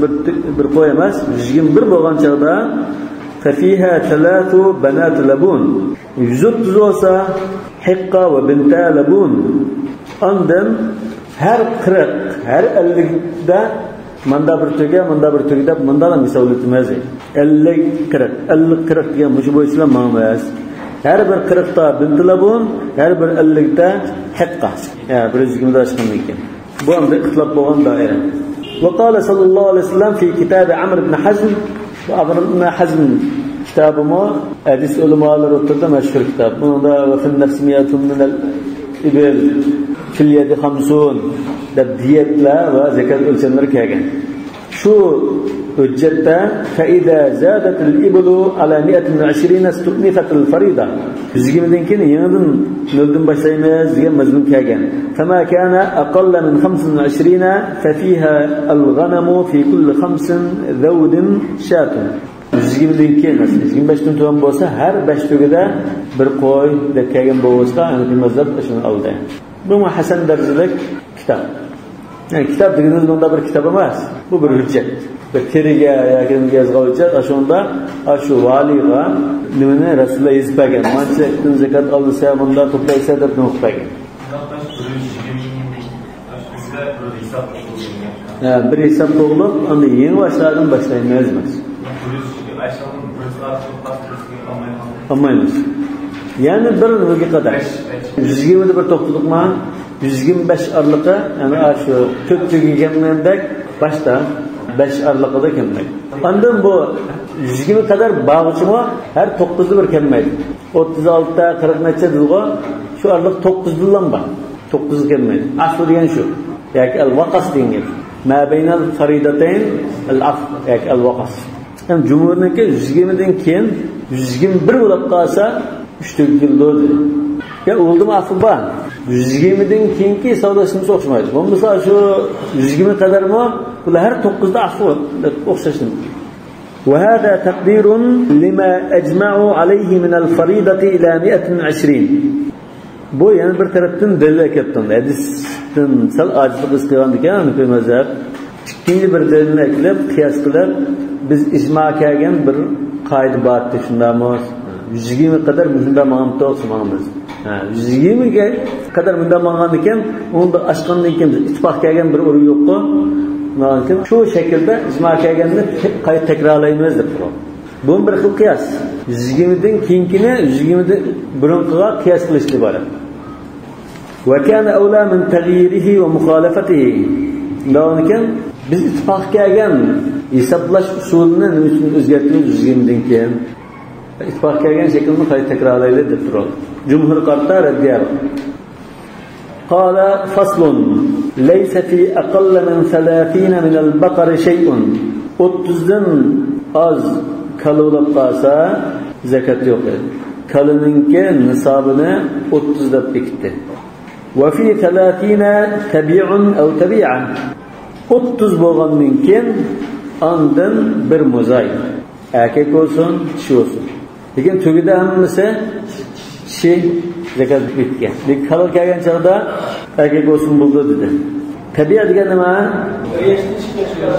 bir qo'y emas, 121 bo'lgan chaqda fafiha 3 banat labun. 130 olsa hiqqa ve binta labun. Ondan her 40, her 50'da manda bir tüge deb mandala misol etmez. 50-40 degan mush bo'yicha ma'lum. Her bir 40'ta binti labun, her bir 50'da hiqqa. Ya bir o'zimizda aytgan ekan. Bu anda ixtilof bo'lgan doira. Ve qala sallallohu alayhi vasallam fi kitab Amr ibn Hazm, Amr ibn Hazm kitabımı hadis ulamalar oturdu meşhur kitap. Bunda ve fil nefsimiyatun minel ibil fil yedi hamsun deb diyetler ve zekat ölçenleri kelgan. Şu hüccette فَاِذَا زَادَتِ الْاِبُلُ عَلَى 120 اسْتُؤْنِفَتِ الْفَرِيدَةِ 120'den keyin yeniden nölden başlaymayız diye mazmun kelgan. فَمَا كَانَ أَقَلَّ مِنْ 25 فَفِيهَا الْغَنَمُ فِي كُلِّ 5 ذَوْدٍ شَاتٌ 120'den keyin 125'ten tuvan bolsa her 5 tugida bir qo'y deb kelgan bo'lsa, yani mazhab shuni oldi. Bu hasan darajalik kitap. Yani kitap dediğiniz onda bir kitap emas. Bu bir hüccet. Bir teriga yoki yozgan hüccet. Aşonda şu valiga nimani Rasululloh yozib bergan. Mancha zakat olsa bunda to'playsa deb o'qigan. Bir hisob to'g'rilib, unda yangi boshlardan boshlaymiz emas. Olmaymiz. Yani bir nurga qadar 120 bir to'xtadiqmi? 125 arlıqı, yani şu 4 tügügenmendek başta 5 arlıqı da kemmek. Ondan bu 120 kadar bağıcımı her 9'da bir kemmeydi. 36'da 40 neçe dılgı şu arlık 9 dıllan var. 9 kemmeydi. Asur diyen şu. Yani el-vakas denir. Ma beynel faridateyn el-af. Yani el-vakas. Yani Cumhur'daki 120'den keyin 121 olup kalsa 3 tügüldü oldu. Ya oldu mu afı var? 120'den keyinki savdasını o'xshamaydi. Bu misol shu 120 qadarmi? Bular har 9'da afv o'xshashdi. Wa hada taqdirun lima ajma'u alayhi min al-faridati ila 120. Bu yana bir tarafdan dalil kelibdi. Hadisdan sal ojizlik qilgan ekan bu mazhab. Ikkinchi bir dalilni kelib qiyos qilib biz ijmo kelgan bir qoida bor deb shundamiz. 120 kadar mühimde mağamda olsunmamız. 120'ye kadar mühimde mağamda iken, onu da aşkınlığı iken, ittifak kelgen bir oru yoktu. Şu şekilde icma kelgenini kayıt tekrarlayımızdır. Bunun bir kıl kıyas. 120'den kinkini 120'den burunkuğa kıyas kılıştı bari. وَكَانَ أَوْلَى مِنْ تَغْيِيرِهِ وَمُخَالَفَتِهِ Dağınıken, biz ittifak kelgen, hesaplaş usulünü için özgertimiz 120'den kiyen. İttifak kelgen şeklinde kayıt tekrarlayla deb turadi. Cumhur qarta raddiyar. Qala faslun laysa fi aqall min 30 min al-baqar shay'un. 30'dan az kalolab qalsa zakat yo'q. Kalininki nisabini 30 deb bekitdi. Wa fi 30 tabi'un aw tabi'an. 30 bo'lgandan keyin ondan bir muzay. Erkek olsun, kişi olsun. Lekin tugida hammasi kishi zakat bitgan. Lekin halol kelgan chog'da erkak bo'lsin bo'ldi dedi. Tabiat degan nima?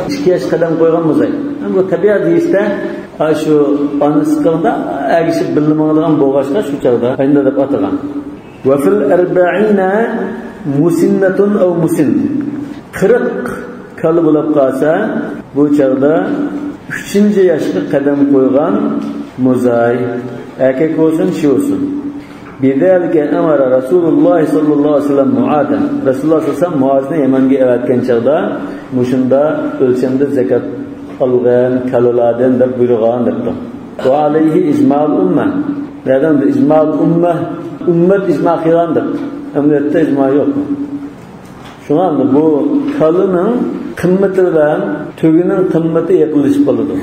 2 yosh qadam qo'ygan muzay. Bu tabiat deyishda shu onasi qilda agishib bilmaydigan bo'lg'achda shu chog'da endi deb atagan. Va fil 40 musinnatun aw musin. 40 kali bo'lib qolsa bu chog'da 3-yoshga qadam qo'ygan muzay erkak olsun, kishi olsun. Bizalika amara Rasululloh sallallohu alayhi vasallam Muadan. Rasululloh sallallohu alayhi vasallam Muazni Yamanga avatgan chaqda mushunda o'lchamda zakat olgan kalolardan deb buyurgan debdi. Va alayhi ijma'ul umma. Neden ijma'ul ummat ijma' qilgandir. Ummatda ijma' yo'q. Şuna bu kalının kımmeti bilen tügünün kımmeti yapılışıp oldu.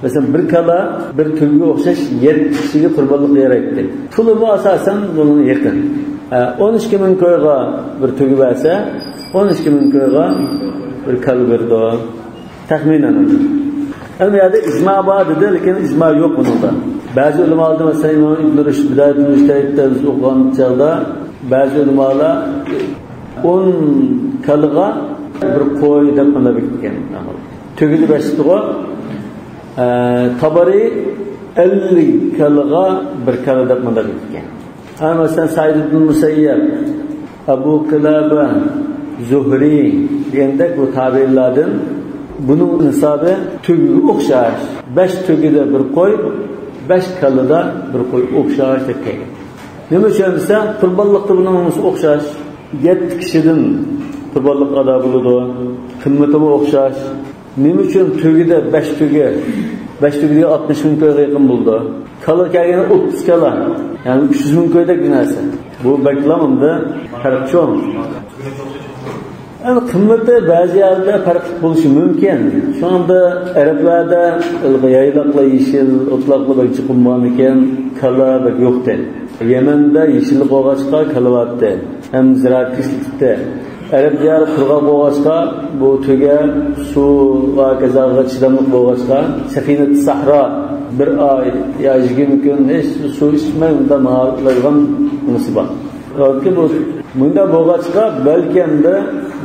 Mesela bir kala bir tügü okşaş 7 kişiye kurbanlık yaratdı. Tulubu asasen bunun yakın. 12 bin koyga bir tügü verse 12 bin koyga bir kalı verdi o. Tahminen öyle. Elbette icma var dedi, lakin icma yok bununda. Bazı ulemalarda mesela İmam İbn Rüşd Bidayet-ül Müçtehid'de okuyan çağda bazı ulemalar 10 kalığa bir qo'y deb mana bitgan. Tugili bashtigo Tabari 50 kalığa bir kalı deb mana bitgan. Ama sen Said ibn Musayyab, Abu Qilaba, Zuhri degandek bu tabi'lardan bunun nisabi tugi o'xshash. 5 tugida bir qo'y, 5 kalıda bir qo'y o'xshash deb kelgan. Nima uchun desa, qurbonlikda bunun o'xshash. 7 kişiden kurbanlık ada buludu. Kımmeti mi okşaş? Nima uchun tugida 5 tugi 5 tügüye 60 bin köye yakın buldu. Kalı kelgeni 30 kala. Yani 300 bin köyde günahsı. Bu beklamamda farklı olmuş. Yani kıymeti bazı yerde farklı buluşu mümkün. Şu anda Araplarda yaylakla yeşil, otlakla bek çıkınmağın iken kala bek yoktu. Yemen'de yeşillik oğaçka kalı vardı. Hem ziraat kıslıkta. Arap diyarı kurga boğaçka, bu tüge su ve kezağa çidamlık boğaçka, Sefinet Sahra bir ay ya 20 gün hiç su içmeyin de mağarlardan musibat. Ki bu bunda boğaçka belki de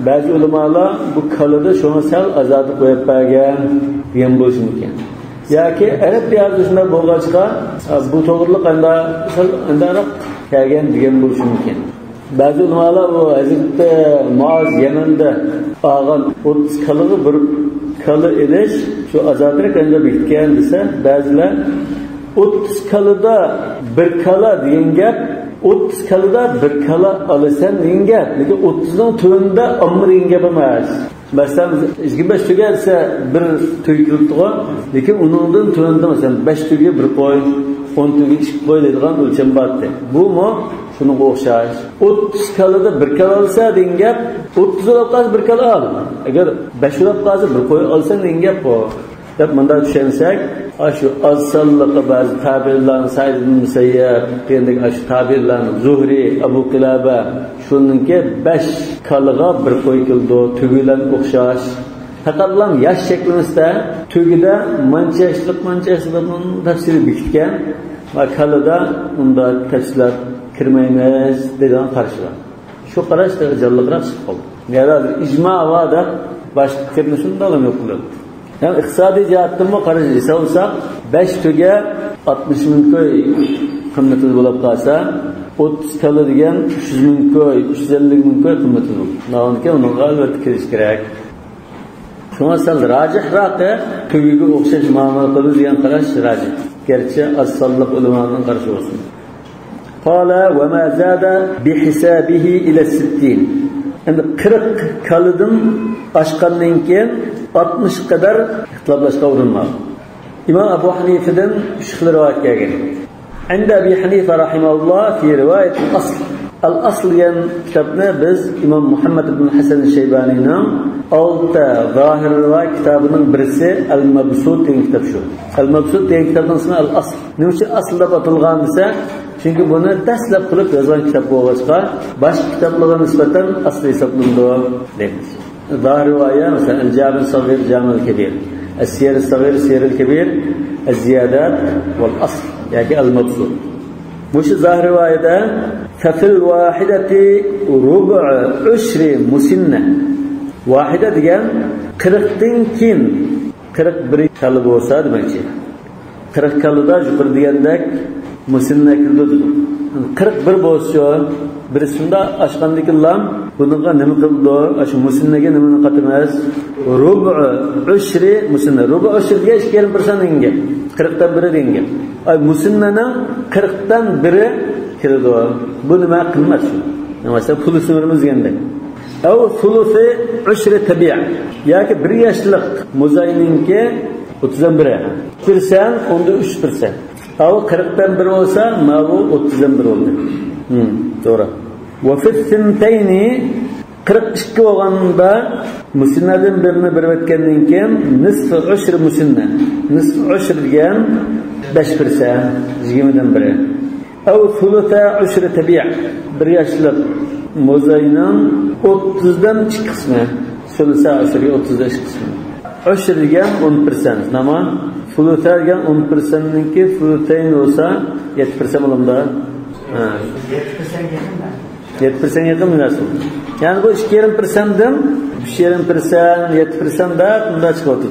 bazı ulamalar bu kalıda şuna sel azadı koyup bergen diyen buluşu mümkün. Ya ki Arap diyarı dışında boğaçka bu doğruluk andarak kelgen diyen buluşu mümkün. Bazı ulamalar bu Hazreti Muaz Yemen'de ağan 30 kalığı bir kalı ediş şu azadır kanca bitken dese bazılar 30 kalıda bir kala diyen gap 30 kalıda bir kala alırsan diyen gap lekin 30'dan tövünde amr diyen gap emas. Mesela 25 tügelse bir tüy kılıptığı lekin onundan tövünde mesela 5 tüge bir koy 10 tüge çıkıp koyulduğun ölçem battı. Bu mu? Şunu o'xshash. 30 kalıda bir kala alsa diyen gap 30 olaqaz bir kala al. Agar 5 olaqaz bir qo'y olsang diyen gap bu. Deb bunda tushunsak, shu az-salliqqa ba'zi tabirlarni Said ibn Musayyab, degandek shu tabirlarni Zuhri, Abu Qilaba shuningki 5 kalaga bir qo'y kildi, tugilan o'xshash. Faqatlam yash shaklimizda tugida manchashlikning tafsiri bekitgan va kalida unda tafsirlar kirmaymiz degan qarash bor. Shu qarash jalliqroq chiqib qoldi. Ya'ni ijmo va da boshqa fikrni shunday yo'q qiladi. Yani iqtisodiy jihatdan bu qarashsa olsak 5 tuga 60 ming ko'y qimmatli bo'lib qolsa 30 kala degan 300 ming ko'y 350 ming ko'y qimmatli bo'ladi. Nahotki uni albatta kirish kerak. Shunga sal rajihroq tugiga o'xshash muomala qilish degan qarash rajih. Gerçi as-salliq ulamaning qarashi bo'lsin. Qala va ma zada bihisabihi ila 60. Endi 40 kalidan oshgandan keyin 60 kadar ixtiloflashga urinmadi. İmam Abu Hanifa'dan şu rivayet gelgan. Inde Abi Hanife rahimahullah fi rivayet al-asl. Al-asl yani kitabını biz İmam Muhammed ibn Hasan Şeybani'nin 6 zahir rivayet kitabının birisi Al-Mabsut diyen kitap şu. Al-Mabsut diyen kitabın ismi Al-asl. Ne için asılda batılgan ise çünkü bunu dastlab qilib yozgan kitap bo'lg'achqa boshqa kitoblarga nisbatan asli hisoblanadi deymiz. Zahir rivayet mesela El-Jami' el-Saghir, Jami' el-Kabir, El-Siyar el-Saghir, Siyar el-Kabir, El-Ziyadat vel-Asl yani Al-Mabsut. Bu zahir rivayette fefil vahideti rubu' ushri musinna. Vahide degan 40'dan keyin 41 kalı bo'lsa demakchi. 40 kalıda yuqori degandek musinna kirdi. 41 bo'lsa birisida oshgandagi lam bunga nima qildi? Shu musinnaga nimani qatmas? Rubu' ushri musinna. Rubu' ushriga 2.5% dengan. 40dan biri dengan. Ay musinnaning 40dan biri kirdi. Bu nima qilmas shu? Masalan, pul sumurimiz deganda. Aw thuluthi ushri tabi'a. Yoki 1 yoshlik muzayninki 30dan biri. 1% onda 3%. Aw 40dan biri bo'lsa, bu 30dan biri bo'ldi. To'g'ri. Wa fi thintayni 42 bo'lganda musinnadan birini berib o'tgandan keyin nisfi ushr musinna. Nisfi ushr degan 5%, 20dan biri. Aw thulutha ushr tabi'a. 1 yoshlik muzayning 30dan 2 qismi. Thulutha ushri 30dan 2 qismi. Ushr degan 10%. Nima? Thulutha degan 10%ninki thulutayn bo'lsa 7% bo'lamda. 7% yaqin narsa. Yani bu 2.5%dan 3.5%, 7% da bunda chiqadi.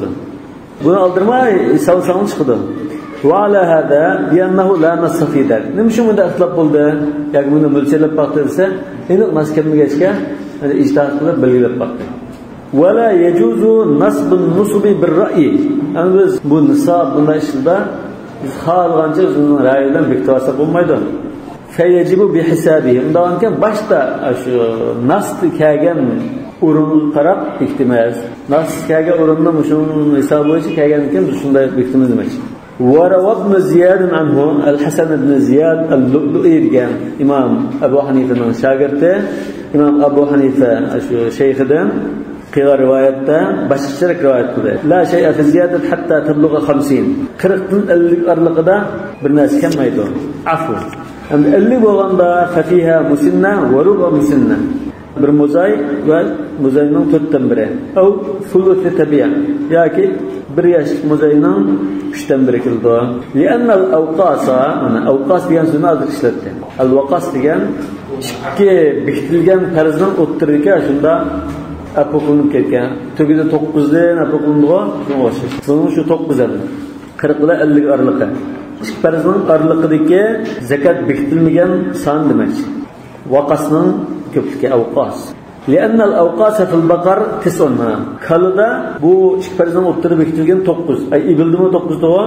Buni oldirmay hisob-kitobni chiqdi. Va ala hada bi annahu la nasfida. Nima shu bunda ixtilof bo'ldi? Yoki buni mo'ljallab baqdi desa, endi maskamigachga ijtihod qilib belgilab baqdi. Va la yajuzu nasbun nusbi bir ra'yi. Yani biz bu nisob bunday ishda biz xohlagancha o'zimizning ra'yidan bekitsa bo'lmaydi. Feyecibu bihisabihi. Undan başta şu nasl kelgan o'ringa qarab bekitmaymiz. Nasıl kelgan o'rinda shunun hisobi bo'yicha kelgandan shunday bekitamiz demoqchi. وروى ابن زياد عنه الحسن بن زياد اللؤلؤي degan imom Abu Hanifaning shogirdi, imom Abu Hanifa shu shayxidan qilgan rivoyatda boshqacharoq rivoyat qildi. La shay'a fi ziyadat hatta tablugha 50. 40 dan 50 oralig'ida bir narsa kelmaydi. Afu. Endi 50 bo'lganda fafiha musinna va ruba musinna. Bir muzay va muzayning 4dan biri. Au thuluth tabi'a. Yoki 1 yosh muzayning 3dan biri keldi. Li'anna al-awqasa, ana awqas degan so'zni hozir ishlatdi. Al-waqas degan ikki bekitilgan farzning o'ttiriga shunda apoqilib ketgan. Tugida 9 dan apoqildigo, shunga o'xshash. Buning shu 9 dan 40 bilan 50 oraliqi. Ikki farzning oraliqidagi zakat bekitilmagan son demakchi. Waqasning ko'pligi avqas. لأن الأوقاس في البقر 9. Kalida bu ikki farzning o'ttirib bekitilgan 9. Ay ibildimi 9 to'g'ri?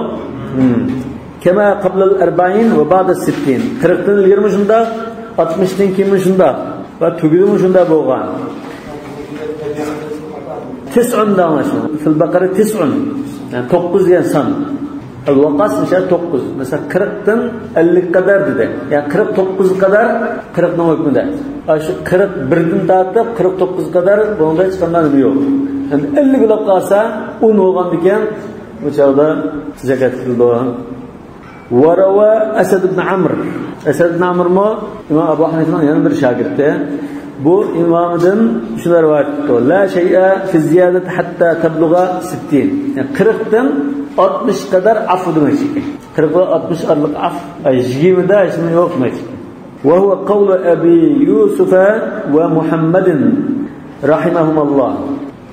Kama qabla al-40 va ba'da 60. 40 dan ilgari shunda, 60 dan keyin shunda va tugidimi shunda bo'lgan. 9 danashmi? Fil baqara 9. Yani 9 degan son. Al-waqas esa 9. Mesela 40 dan 50 kadar dedi. Yani 49 kadar 40 ning hukmida. Shu 41 dan tortib 49 kadar bunda hech qanday nima yo'q. Yani 50 bo'lib qolsa, 10 bo'lgan ekan, bu chog'da zakat qildi. Warawa Asad ibn Amr. Asad ibn Amr mo imom Abu Hanifaning yana bir shogirdi. Bu imomdan shunday rivoyat qildi. La shay'a fi ziyadat hatta tablugha 60. Yani 40 dan 60 kadar af demek. 40 va 60 araliq af. 20 da hech nima yo'q demek. وهو قول أبي يوسف ومحمد رحمهم الله.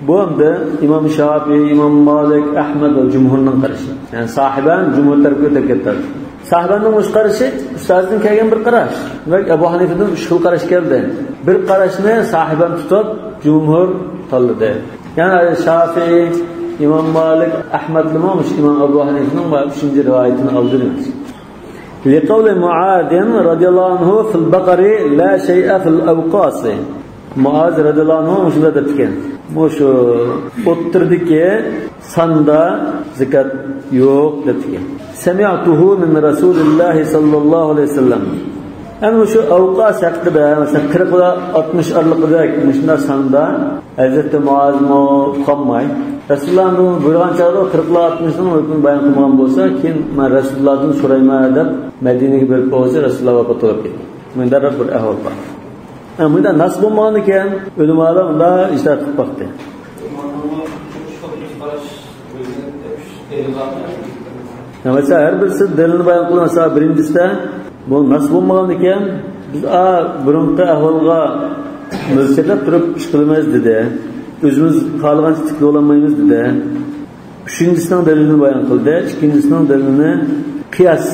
Bu hamda İmam Şafii, İmam Malik, Ahmed ve cumhurning qarashi. Yani sahiban cumhur tarafga o'tib ketadi. Sahibanning o'z qarashi ustozning kelgan bir qarash. Va Abu Hanifadan 3 xil qarash keldi. Bir qarashni sahiban tutib, cumhur tanladi. Yani Şafii, İmam Malik, Ahmed demoqchi, İmam Abu Hanifaning 3-chi rivoyatini oldi demoqchi. لقول معاذ رضي الله عنه في البقر لا شيء في الأوقاس. Muaz radhiyallahu anhu shunda debgan. Bu shu o'ttirdiki sanda zakat yo'q debgan. Sami'tuhu min Rasululloh sallallohu alayhi vasallam. Ana shu avqas haqida mesela 40 va 60 oraliqida shunda sanda Hazrat Muaz mo qolmay Rasulullohning buyurgan chog'da 40 va 60 ning hukmini bayon qilgan bo'lsa, keyin men Rasulullohdan so'rayman deb Madinaga berib qo'ysa, Rasululloh vafot etdi. Menda bir ahvol bor. Bunda nasib bo'lmagan ekan, o'limalar unda ijtihod qilib baxtdi. Mesela her birisi delilini bayon qilmasa, birinchisida bu nasib bo'lmagan ekan, biz burungi ahvolga mo'lsallab turib ish qilmaymiz dedi. O'zimiz xohlagancha tikla olmaymiz dedi. Uchinchisining dalilini bayon qildi, ikkinchisining dalilini qiyos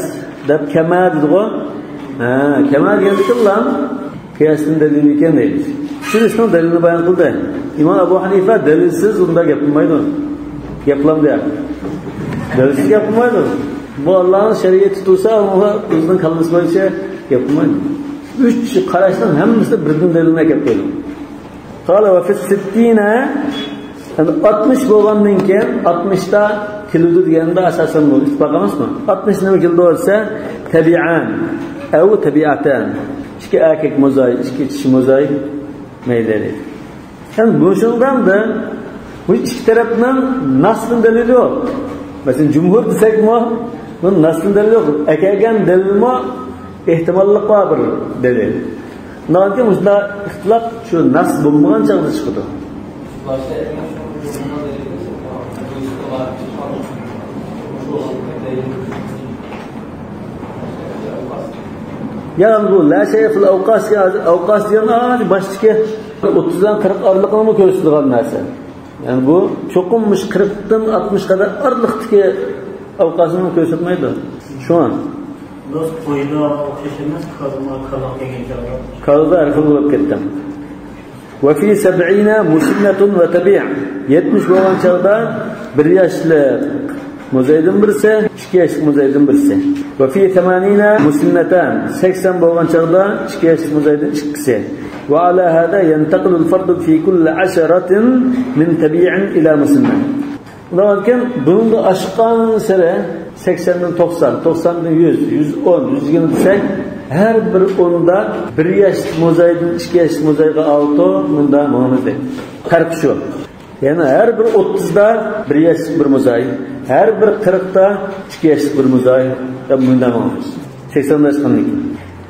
deb kama dedi-ku. Kama deganlar qiyosning dalili ekan deydi. Uchinchisining dalilini bayon qildi. İmam Abu Hanifa dalilsiz unda gapirmaydi. Gaplamdi. Dalilsiz gapirmaydi. Bu Allah'ın şeriatı tutsa ona o'zining qalbisi bo'yicha gapirmaydi. 3 qarashdan hammasi birdan dalilga kelib qo'ydi. Qala va fi 60 60 bo'lgandan keyin 60 ta kildi deganda asosan bu ittifoq emasmi? 60 nima kildi bo'lsa tabi'an au tabi'atan. İki erkek mozaik, iki kişi mozaik meydeli. Yani bu şundan da bu iki tarafından naslın delili yok. Mesela cumhur desek mi? Bunun naslın delili yok. Ekegen delil mi? İhtimallık var bir delil. Nanti muzda ihtilaf şu nasl bulmadan çağda çıkıdı. Yani bu la şey fil avqas diyen baştaki 30'dan 40 aralıkını mı gösterdiğin narsa. Yani bu çokummuş 40'dan 60 kadar aralıktaki avqasını mı göstermeydi şu an. Nasıl koyda okşaşılmaz kalak gençler. Kalda arkada olup gittim. Ve fi 70 musinnetun ve tabi'. 70 olan çağda bir yaşlı muzaydin birisi, 2 yaşlı muzaydin birisi. Ve fi 80 musinneten. 80 olan çağda 2 yaşlı muzaydin ikisi. وعلى هذا ينتقل الفرد في كل 10 من تبيع إلى مسنة. Lakin bunun aşkan sere 80'den 90, 90'dan 100, 110, 120 desek her bir onda 1 yaş mozaydın 2 yaş mozayga altı bunda muhammed. Fark şu. Yani her bir 30'da 1 yaş bir mozay, her bir 40'da 2 yaş bir mozay da bunda muhammed. 80'den aşkanlık.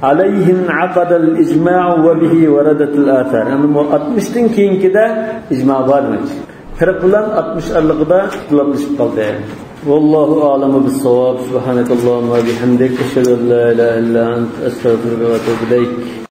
Aleyhin aqadal icma' ve bihi varadatıl athar. Yani bu 60'dan keyinki-de icma var mı? 40 bilan 60 aralığında tutulabilip kaldı. Vallahu a'lamu bis-savab. Subhanakallahumma ve bihamdik, eşhedü en la ilahe illa ente, estağfiruke ve etûbü ileyk.